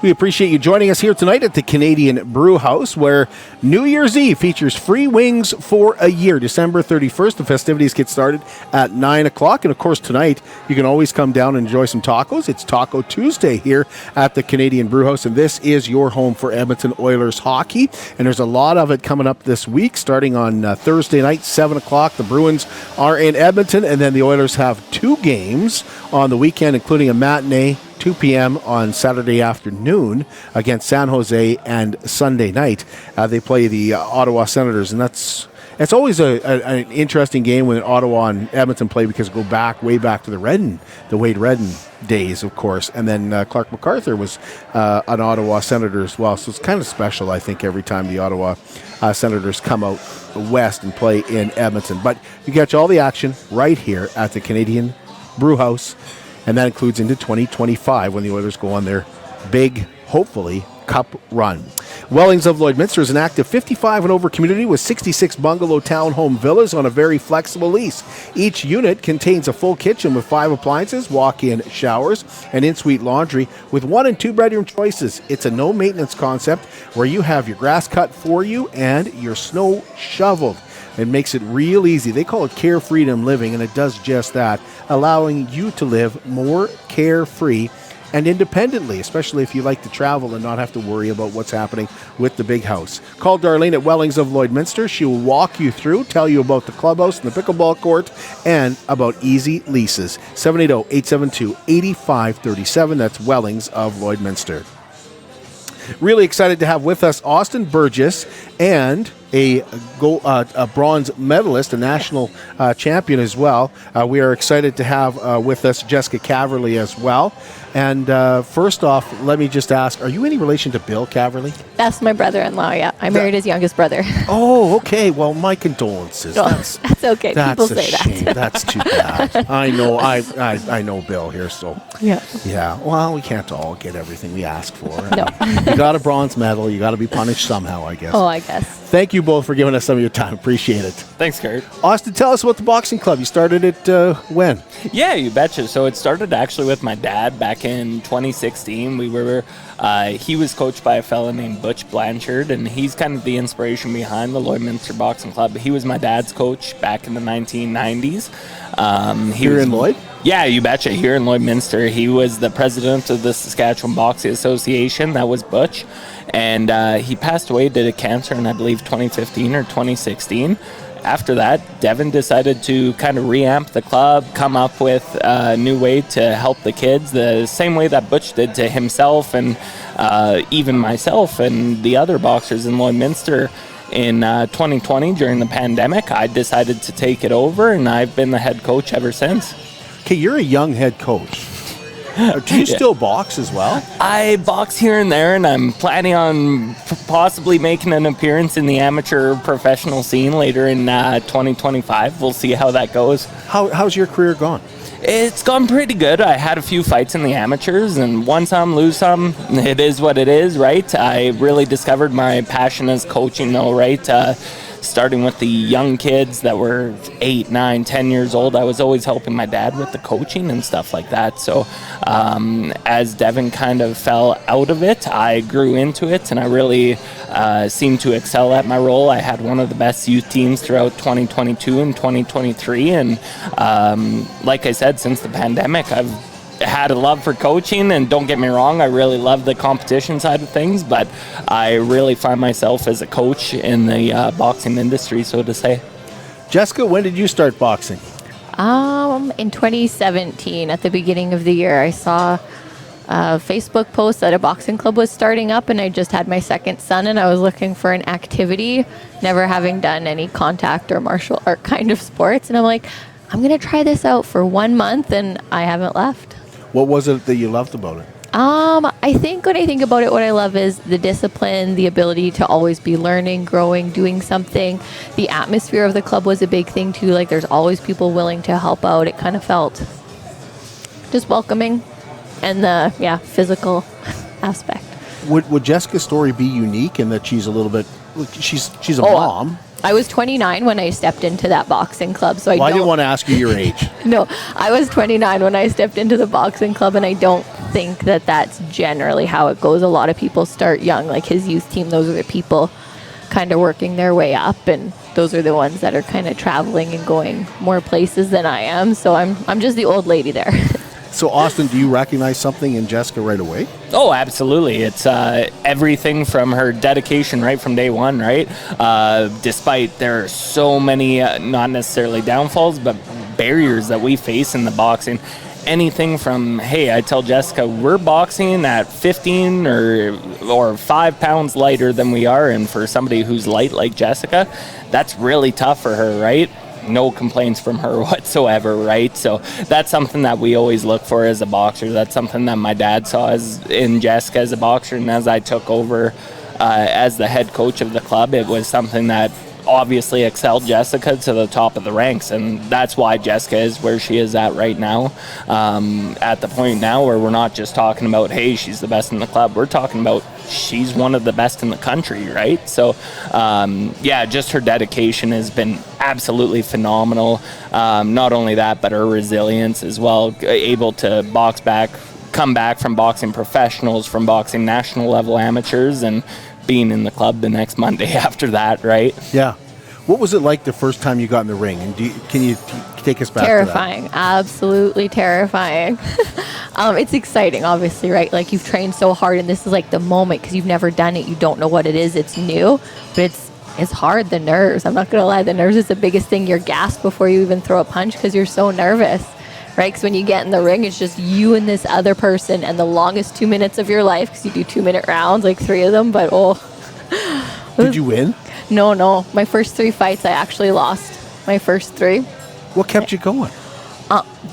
We appreciate you joining us here tonight at the Canadian Brewhouse, where New Year's Eve features free wings for a year. December 31st, the festivities get started at 9 o'clock. And, of course, tonight you can always come down and enjoy some tacos. It's Taco Tuesday here at the Canadian Brewhouse, and this is your home for Edmonton Oilers hockey. And there's a lot of it coming up this week, starting on Thursday night, 7 o'clock. The Bruins are in Edmonton, and then the Oilers have 2 games on the weekend, including a matinee, 2 p.m. on Saturday afternoon against San Jose, and Sunday night they play the Ottawa Senators, and it's always an interesting game when Ottawa and Edmonton play, because it go way back to the Wade Redden days, of course, and then Clark MacArthur was an Ottawa Senator as well, so it's kind of special, I think, every time the Ottawa Senators come out west and play in Edmonton. But you catch all the action right here at the Canadian Brewhouse. And that includes into 2025 when the Oilers go on their big, hopefully, Cup run. Wellings of Lloydminster is an active 55 and over community with 66 bungalow townhome villas on a very flexible lease. Each unit contains a full kitchen with 5 appliances, walk-in showers, and in-suite laundry with 1 and 2 bedroom choices. It's a no-maintenance concept where you have your grass cut for you and your snow shoveled. It makes it real easy. They call it Carefreedom Living, and it does just that, allowing you to live more carefree and independently, especially if you like to travel and not have to worry about what's happening with the big house. Call Darlene at Wellings of Lloydminster. She will walk you through, tell you about the clubhouse and the pickleball court, and about easy leases. 780-872-8537. That's Wellings of Lloydminster. Really excited to have with us Austin Burgess, and a bronze medalist, a national champion as well. We are excited to have with us Jessica Caverly as well. And first off, let me just ask, are you any relation to Bill Caverly? That's my brother-in-law, yeah. I married his youngest brother. Oh, okay. Well, my condolences. No, that's okay. That's People say shame. that. That's too bad. I know. I know Bill here, so. Yeah. Yeah. Well, we can't all get everything we ask for. No. You got a bronze medal. You got to be punished somehow, I guess. Oh, I guess. Thank you both for giving us some of your time. Appreciate it. Thanks, Kurt. Austin, tell us about the boxing club. You started it when? Yeah, you betcha. So it started actually with my dad back in 2016. He was coached by a fella named Butch Blanchard, and he's kind of the inspiration behind the Lloydminster Boxing Club. He was my dad's coach back in the 1990s. Here in Lloyd? Yeah, you betcha. Here in Lloydminster. He was the president of the Saskatchewan Boxing Association. That was Butch. And he passed away due to cancer in, I believe, 2015 or 2016. After that, Devin decided to kind of reamp the club, come up with a new way to help the kids, the same way that Butch did to himself and even myself and the other boxers in Lloydminster. In 2020, during the pandemic, I decided to take it over, and I've been the head coach ever since. Okay, you're a young head coach. Do you still box as well? I box here and there, and I'm planning on possibly making an appearance in the amateur professional scene later in 2025. We'll see how that goes. How's your career gone? It's gone pretty good. I had a few fights in the amateurs, and won some, lose some. It is what it is, right? I really discovered my passion as coaching, though, right? Starting with the young kids that were 8, 9, 10 years old, I was always helping my dad with the coaching and stuff like that. So as Devin kind of fell out of it, I grew into it, and I really seemed to excel at my role. I had one of the best youth teams throughout 2022 and 2023, and like I said, since the pandemic, I've had a love for coaching, and don't get me wrong, I really love the competition side of things, but I really find myself as a coach in the boxing industry, so to say. Jessica, when did you start boxing? In 2017, at the beginning of the year, I saw a Facebook post that a boxing club was starting up, and I just had my second son, and I was looking for an activity, never having done any contact or martial art kind of sports. And I'm like, I'm going to try this out for 1 month, and I haven't left. What was it that you loved about it? I think when I think about it, what I love is the discipline, the ability to always be learning, growing, doing something. The atmosphere of the club was a big thing too. Like, there's always people willing to help out. It kind of felt just welcoming, and the physical aspect. Would Jessica's story be unique in that she's a little bit? She's a mom. I was 29 when I stepped into that boxing club, so I didn't want to ask you your age. No, I was 29 when I stepped into the boxing club, and I don't think that that's generally how it goes. A lot of people start young, like his youth team. Those are the people kind of working their way up, and those are the ones that are kind of traveling and going more places than I am. So I'm just the old lady there. So, Austin, do you recognize something in Jessica right away? Oh, absolutely. It's everything from her dedication right from day one, right? Despite there are so many, not necessarily downfalls, but barriers that we face in the boxing. Anything from, hey, I tell Jessica, we're boxing at 15 or 5 pounds lighter than we are, and for somebody who's light like Jessica, that's really tough for her, right? No complaints from her whatsoever, right? So that's something that we always look for as a boxer. That's something that my dad saw in Jessica as a boxer, and as I took over as the head coach of the club, it was something that obviously excelled Jessica to the top of the ranks, and that's why Jessica is where she is at right now, at the point now where we're not just talking about, hey, she's the best in the club. We're talking about she's one of the best in the country, right? So just her dedication has been absolutely phenomenal. Not only that, but her resilience as well, able to come back from boxing professionals, from boxing national level amateurs, and being in the club the next Monday after that, right? Yeah. What was it like the first time you got in the ring? And can you take us back Terrifying. to that? Absolutely terrifying. It's exciting, obviously, right? Like, you've trained so hard, and this is like the moment because you've never done it. You don't know what it is. It's new, but it's hard. The nerves. I'm not going to lie. The nerves is the biggest thing. You're gasped before you even throw a punch because you're so nervous. Right? Because when you get in the ring, it's just you and this other person, and the longest 2 minutes of your life, because you do 2-minute rounds, like 3 of them. But Did you win? No. My first 3 fights, I actually lost my first 3. What kept you going?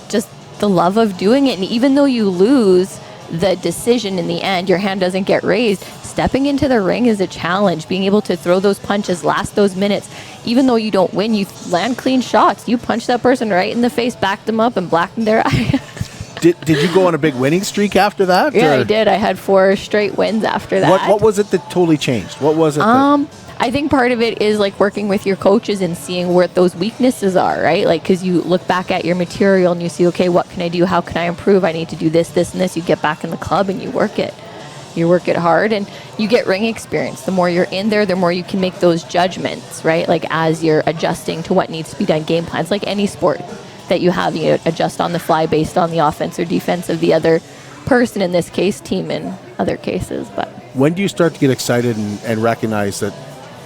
Just the love of doing it. And even though you lose the decision in the end, your hand doesn't get raised. Stepping into the ring is a challenge. Being able to throw those punches, last those minutes. Even though you don't win, you land clean shots. You punch that person right in the face, back them up, and blacken their eye. Did you go on a big winning streak after that? Yeah, I did. I had 4 straight wins after that. What was it that totally changed? What was it? I think part of it is like working with your coaches and seeing where those weaknesses are, right? Like, because you look back at your material and you see, okay, what can I do? How can I improve? I need to do this, this, and this. You get back in the club and you work it. You work it hard, and you get ring experience. The more you're in there, the more you can make those judgments, right? Like, as you're adjusting to what needs to be done, game plans, like any sport that you have, you adjust on the fly based on the offense or defense of the other person, in this case, team in other cases. But when do you start to get excited and recognize that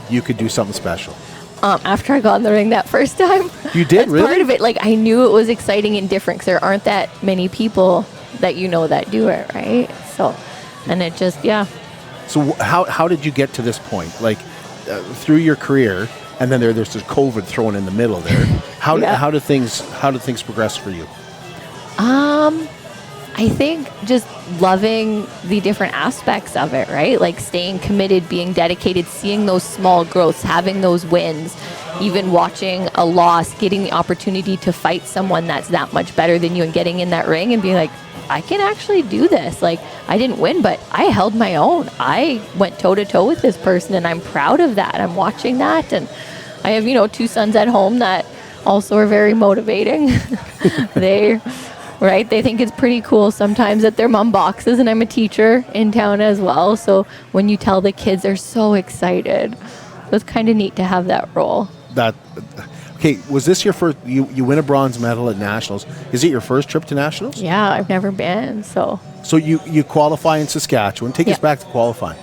you could do something special? After I got in the ring that first time. You did? That's really? Part of it. Like, I knew it was exciting and different because there aren't that many people that that do it, right? So, and it just, yeah. So how did you get to this point? Like, through your career, and then there's this COVID thrown in the middle there. How did things progress for you? I think just loving the different aspects of it, right? Like staying committed, being dedicated, seeing those small growths, having those wins, even watching a loss, getting the opportunity to fight someone that's that much better than you and getting in that ring and being like, I can actually do this. Like, I didn't win, but I held my own. I went toe-to-toe with this person, and I'm proud of that. I'm watching that, and I have, 2 sons at home that also are very motivating. They think it's pretty cool sometimes that their mom boxes, and I'm a teacher in town as well. So when you tell the kids, they're so excited. It was kind of neat to have that role. Okay, was this your first, you win a bronze medal at Nationals. Is it your first trip to Nationals? Yeah, I've never been, So you qualify in Saskatchewan. Take us back to qualifying.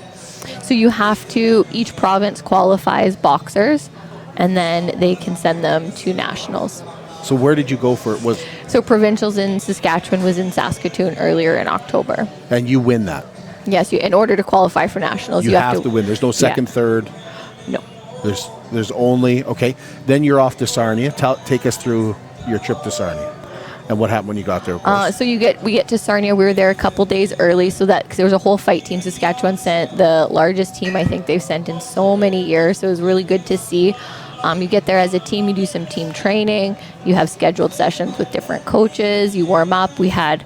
So you have to, each province qualifies boxers, and then they can send them to Nationals. So where did you go for it? So provincials in Saskatchewan was in Saskatoon earlier in October. And you win that? Yes, in order to qualify for nationals, you have to win. There's no second, third? No. There's only, okay. Then you're off to Sarnia. Take us through your trip to Sarnia and what happened when you got there. So we get to Sarnia. We were there a couple days early, so that because there was a whole fight team. Saskatchewan sent the largest team I think they've sent in so many years. So it was really good to see. You get there as a team. You do some team training. You have scheduled sessions with different coaches. You warm up. We had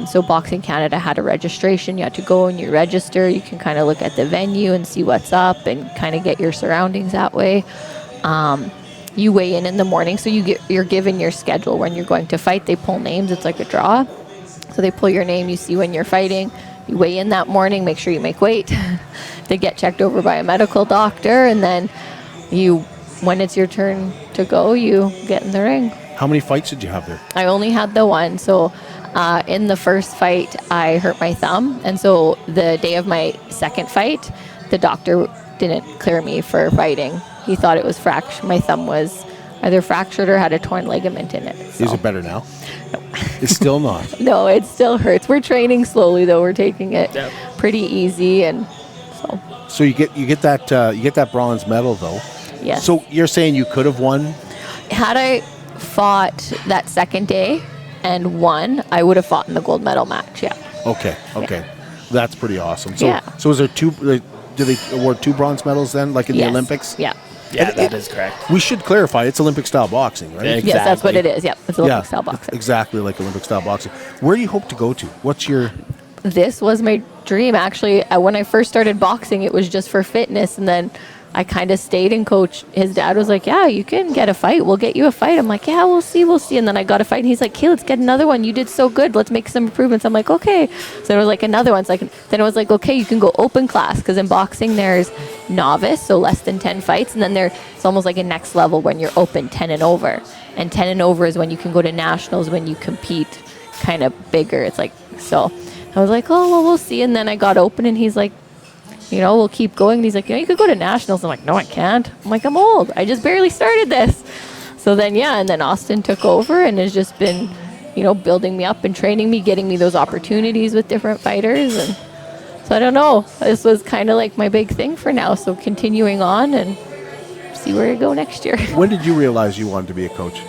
so Boxing Canada had a registration. You had to go and you register. You can kind of look at the venue and see what's up and kind of get your surroundings that way. You weigh in the morning, so you're given your schedule when you're going to fight. They pull names. It's like a draw. So they pull your name. You see when you're fighting. You weigh in that morning. Make sure you make weight. They get checked over by a medical doctor, and then when it's your turn to go, you get in the ring. How many fights did you have there? I only had the one. So in the first fight, I hurt my thumb. And so the day of my second fight, the doctor didn't clear me for fighting. He thought it was fractured. My thumb was either fractured or had a torn ligament in it. So. Is it better now? No. It's still not? No, it still hurts. We're training slowly, though. We're taking it pretty easy. And so. So you get that bronze medal, though. Yes. So you're saying you could have won? Had I fought that second day and won, I would have fought in the gold medal match, yeah. Okay. Yeah. That's pretty awesome. So, yeah. So is there two, do they award 2 bronze medals then, like in the Olympics? Yeah. Yeah, that is correct. We should clarify, it's Olympic-style boxing, right? Exactly. Yes, that's what it is, yep. It's Olympic-style boxing. Exactly like Olympic-style boxing. Where do you hope to go to? What's your... This was my dream, actually. When I first started boxing, it was just for fitness, and then I kind of stayed and coached. His dad was like, yeah, you can get a fight. We'll get you a fight. I'm like, yeah, we'll see. And then I got a fight, and he's like, okay, let's get another one. You did so good. Let's make some improvements. I'm like, okay. So it was like another one. Then it was like, okay, you can go open class, because in boxing there's novice, so less than 10 fights, and then it's almost like a next level when you're open 10 and over. And 10 and over is when you can go to nationals, when you compete kind of bigger. It's like, so I was like, oh, well, we'll see. And then I got open, and he's like, we'll keep going. And he's like, you could go to nationals. I'm like, no, I can't. I'm like, I'm old. I just barely started this. So then, and then Austin took over and has just been, building me up and training me, getting me those opportunities with different fighters. And so I don't know. This was kind of like my big thing for now. So continuing on and see where I go next year. When did you realize you wanted to be a coach?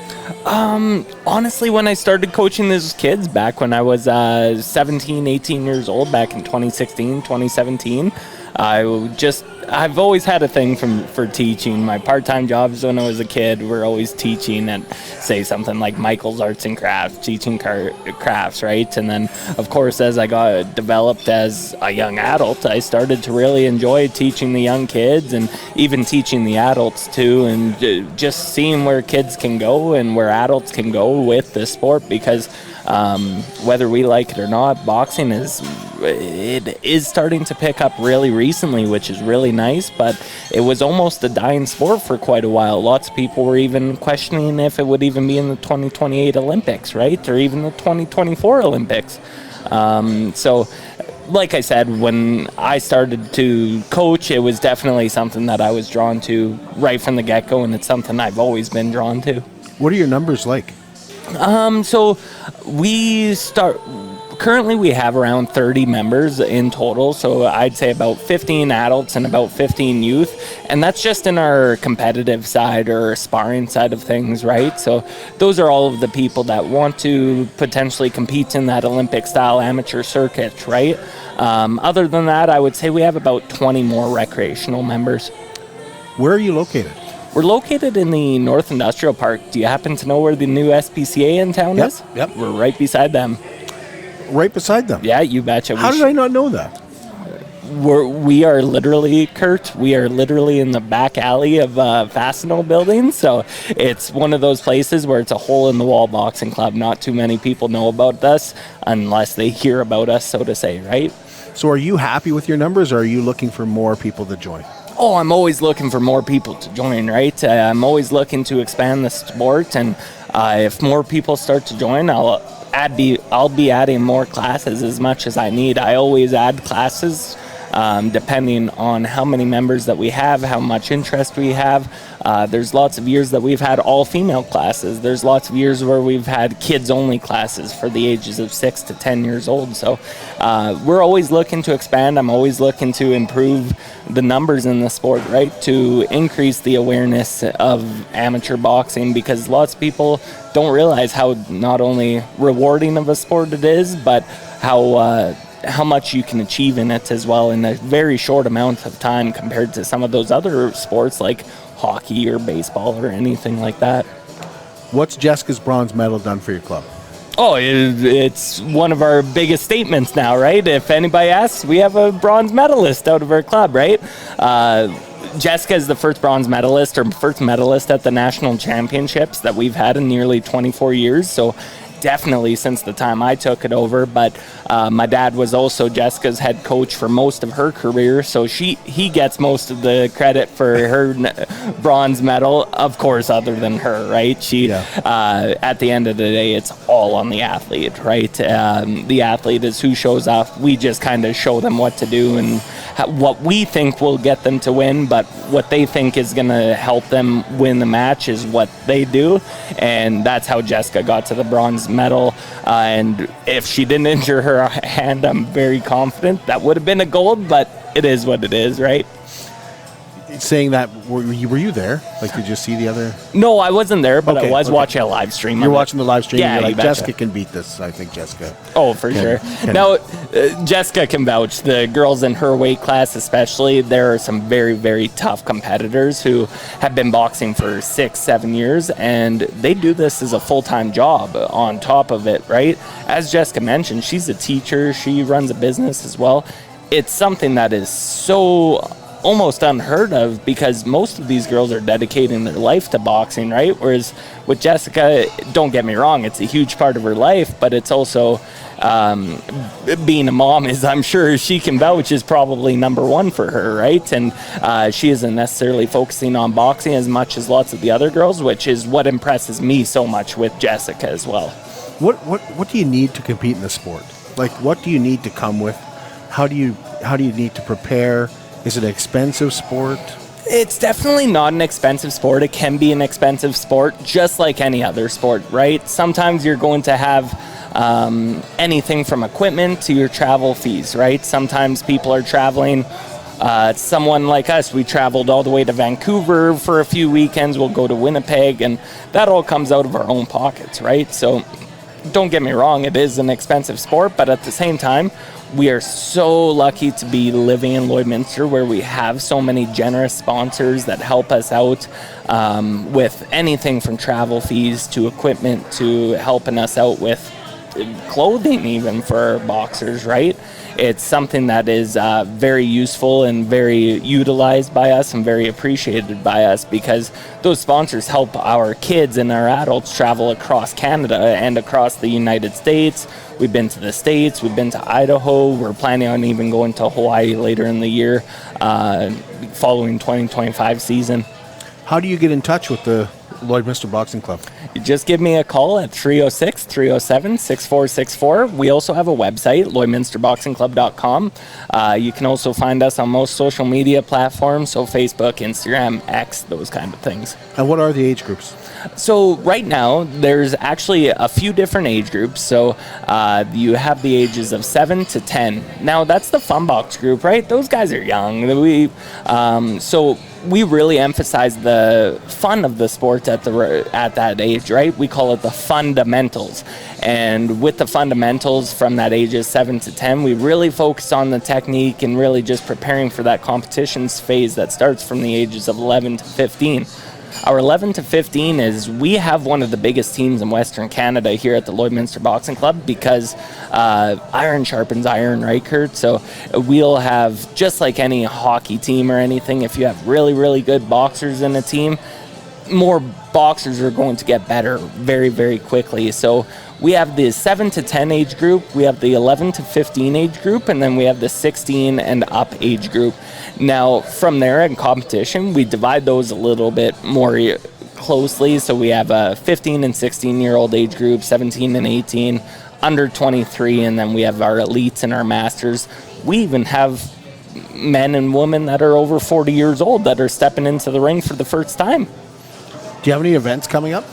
Honestly, when I started coaching these kids back when I was 17, 18 years old, back in 2016, 2017, I've always had a thing for teaching. My part-time jobs when I was a kid were always teaching at, say, something like Michael's Arts and Crafts, teaching crafts, right? And then, of course, as I got developed as a young adult, I started to really enjoy teaching the young kids and even teaching the adults too, and just seeing where kids can go and where adults can go with the sport, because whether we like it or not, boxing is starting to pick up really recently, which is really nice, but it was almost a dying sport for quite a while. Lots of people were even questioning if it would even be in the 2028 Olympics, right? Or even the 2024 Olympics. So like I said, when I started to coach, it was definitely something that I was drawn to right from the get-go, and it's something I've always been drawn to. What are your numbers like? So currently we have around 30 members in total, so I'd say about 15 adults and about 15 youth, and that's just in our competitive side or sparring side of things, right? So those are all of the people that want to potentially compete in that Olympic style amateur circuit, right? Other than that, I would say we have about 20 more recreational members. Where are you located? We're located in the North Industrial Park. Do you happen to know where the new SPCA in town is? Yep. We're right beside them. Right beside them? Yeah, you betcha. How did I not know that? We are literally, Kurt, in the back alley of Fastenal building. So it's one of those places where it's a hole-in-the-wall boxing club. Not too many people know about us unless they hear about us, so to say, right? So are you happy with your numbers, or are you looking for more people to join? Oh, I'm always looking for more people to join, right? I'm always looking to expand the sport, and if more people start to join, I'll be adding more classes as much as I need. I always add classes depending on how many members that we have, how much interest we have. There's lots of years that we've had all-female classes. There's lots of years where we've had kids-only classes for the ages of 6 to 10 years old. So we're always looking to expand. I'm always looking to improve the numbers in the sport, right, to increase the awareness of amateur boxing, because lots of people don't realize how not only rewarding of a sport it is, but how much you can achieve in it as well in a very short amount of time compared to some of those other sports like hockey or baseball or anything like that. What's Jessica's bronze medal done for your club? Oh, it's one of our biggest statements now, right? If anybody asks, we have a bronze medalist out of our club, right? Jessica is the first bronze medalist or first medalist at the national championships that we've had in nearly 24 years. So definitely since the time I took it over, but my dad was also Jessica's head coach for most of her career, so he gets most of the credit for her bronze medal, of course, other than her, right? At the end of the day, it's all on the athlete, right? The athlete is who shows up. We just kind of show them what to do and what we think will get them to win, but what they think is going to help them win the match is what they do, and that's how Jessica got to the bronze medal. And if she didn't injure her hand, I'm very confident that would have been a gold, but it is what it is, right? Saying that, were you there? Like, did you see the other? No, I wasn't there, but I was watching a live stream. You're watching the live stream. Yeah, you're like, you betcha. Jessica can beat this. I think Jessica. Oh, for sure. Now, Jessica can vouch. The girls in her weight class, especially, there are some very, very tough competitors who have been boxing for 6-7 years, and they do this as a full-time job on top of it, right? As Jessica mentioned, she's a teacher. She runs a business as well. It's something that is so almost unheard of, because most of these girls are dedicating their life to boxing, right? Whereas with Jessica, don't get me wrong, it's a huge part of her life, but it's also being a mom is, I'm sure she can vouch, is probably number one for her, right? And she isn't necessarily focusing on boxing as much as lots of the other girls, which is what impresses me so much with Jessica as well. What do you need to compete in the sport? Like, what do you need to come with? How do you need to prepare? Is it an expensive sport? It's definitely not an expensive sport. It can be an expensive sport, just like any other sport, right? Sometimes you're going to have anything from equipment to your travel fees, right? Sometimes people are traveling. Someone like us, we traveled all the way to Vancouver for a few weekends. We'll go to Winnipeg, and that all comes out of our own pockets, right? So don't get me wrong, it is an expensive sport, but at the same time, we are so lucky to be living in Lloydminster, where we have so many generous sponsors that help us out with anything from travel fees to equipment to helping us out with clothing even for our boxers, right? It's something that is very useful and very utilized by us and very appreciated by us, because those sponsors help our kids and our adults travel across Canada and across the United States. We've been to the States, we've been to Idaho, we're planning on even going to Hawaii later in the year, following 2025 season. How do you get in touch with the Lloydminster Boxing Club? You just give me a call at 306-307-6464. We also have a website, lloydminsterboxingclub.com. You can also find us on most social media platforms, so Facebook, Instagram, X, those kind of things. And what are the age groups? So right now, there's actually a few different age groups. So you have the ages of 7 to 10. Now, that's the fun box group, right? Those guys are young. So we really emphasize the fun of the sport at that age, right? We call it the fundamentals. And with the fundamentals from that ages 7 to 10, we really focus on the technique and really just preparing for that competitions phase that starts from the ages of 11 to 15. Our 11 to 15 is, we have one of the biggest teams in Western Canada here at the Lloydminster Boxing Club, because iron sharpens iron, right, Kurt? So we'll have, just like any hockey team or anything, if you have really, really good boxers in a team, more boxers are going to get better very, very quickly. So we have the 7 to 10 age group, we have the 11 to 15 age group, and then we have the 16 and up age group. Now, from there in competition, we divide those a little bit more closely. So we have a 15 and 16-year-old age group, 17 and 18, under 23, and then we have our elites and our masters. We even have men and women that are over 40 years old that are stepping into the ring for the first time. Do you have any events coming up?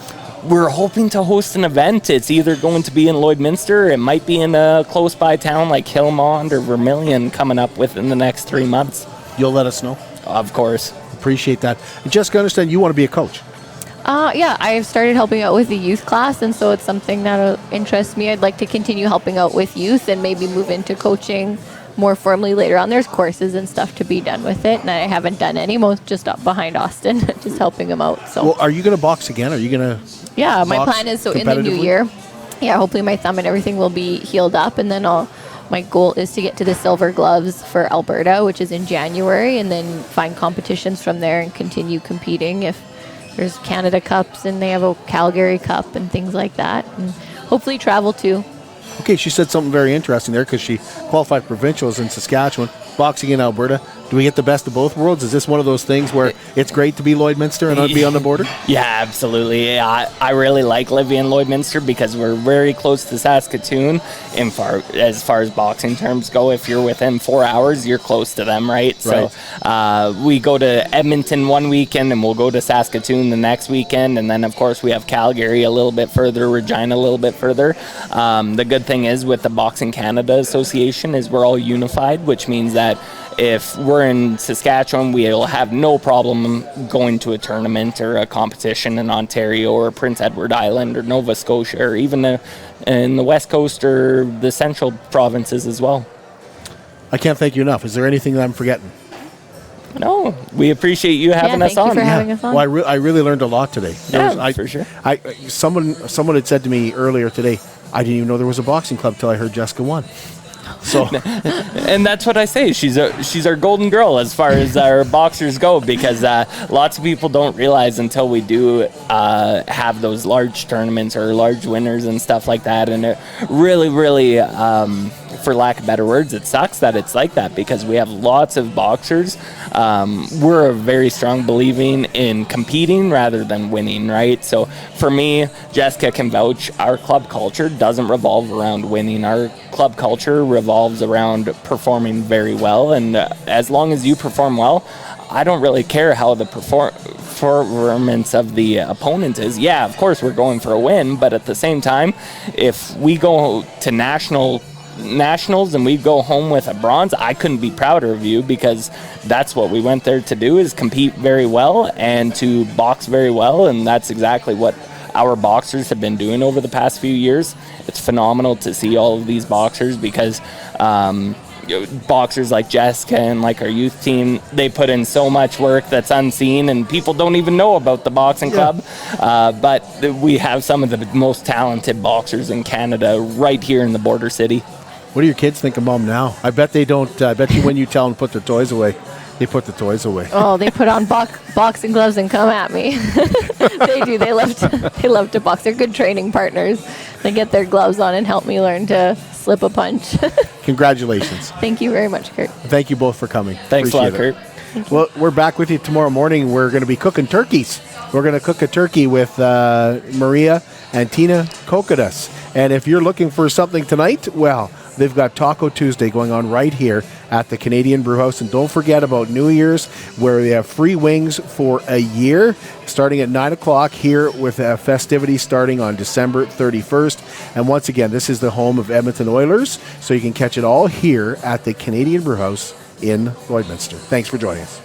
We're hoping to host an event. It's either going to be in Lloydminster, it might be in a close by town like Hillmond or Vermilion coming up within the next 3 months. You'll let us know? Of course. Appreciate that. And Jessica, I understand you want to be a coach. Yeah, I've started helping out with the youth class, and so it's something that interests me. I'd like to continue helping out with youth and maybe move into coaching more formally later on. There's courses and stuff to be done with it, and I haven't done any, most just up behind Austin, just helping him out. So, well, are you going to box again? Are you going to? Yeah, my plan is so in the new year. Yeah, hopefully my thumb and everything will be healed up, and then my goal is to get to the silver gloves for Alberta, which is in January, and then find competitions from there and continue competing if there's Canada Cups and they have a Calgary Cup and things like that, and hopefully travel too. Okay, she said something very interesting there because she qualified provincials in Saskatchewan, boxing in Alberta. Do we get the best of both worlds? Is this one of those things where it's great to be Lloydminster and not be on the border? Yeah, absolutely. Yeah, I really like living in Lloydminster because we're very close to Saskatoon. As far as boxing terms go, if you're within 4 hours, you're close to them, right? So we go to Edmonton one weekend and we'll go to Saskatoon the next weekend. And then, of course, we have Calgary a little bit further, Regina a little bit further. The good thing is with the Boxing Canada Association is we're all unified, which means that if we're in Saskatchewan, we'll have no problem going to a tournament or a competition in Ontario or Prince Edward Island or Nova Scotia or even in the West Coast or the central provinces as well. I can't thank you enough. Is there anything that I'm forgetting? No, we appreciate you having us on. Thank you for having us on. Well, I really learned a lot today. For sure. Someone had said to me earlier today, I didn't even know there was a boxing club till I heard Jessica won. So, and that's what I say. She's our golden girl as far as our boxers go, because lots of people don't realize until we do have those large tournaments or large winners and stuff like that. And it really, for lack of better words, it sucks that it's like that because we have lots of boxers. We're very strong believing in competing rather than winning, right? So for me, Jessica can vouch, our club culture doesn't revolve around winning. Our club culture revolves around performing very well, and as long as you perform well, I don't really care how the performance of the opponent is. Yeah, of course we're going for a win, but at the same time, if we go to nationals and we go home with a bronze, I couldn't be prouder of you, because that's what we went there to do, is compete very well and to box very well, and that's exactly what our boxers have been doing over the past few years. It's phenomenal to see all of these boxers because boxers like Jessica and like our youth team, they put in so much work that's unseen and people don't even know about the boxing club. But we have some of the most talented boxers in Canada right here in the border city. What do your kids think of Mom now? I bet they don't. I bet you when you tell them to put their toys away, they put the toys away. Oh, they put on boxing gloves and come at me. They do. They love to box. They're good training partners. They get their gloves on and help me learn to slip a punch. Congratulations. Thank you very much, Kurt. Thank you both for coming. Thanks a lot, Kurt. Well, we're back with you tomorrow morning. We're going to be cooking turkeys. We're going to cook a turkey with Maria and Tina Kokodas. And if you're looking for something tonight, well, they've got Taco Tuesday going on right here at the Canadian Brewhouse. And don't forget about New Year's, where they have free wings for a year, starting at 9 o'clock here with a festivity starting on December 31st. And once again, this is the home of Edmonton Oilers, so you can catch it all here at the Canadian Brewhouse in Lloydminster. Thanks for joining us.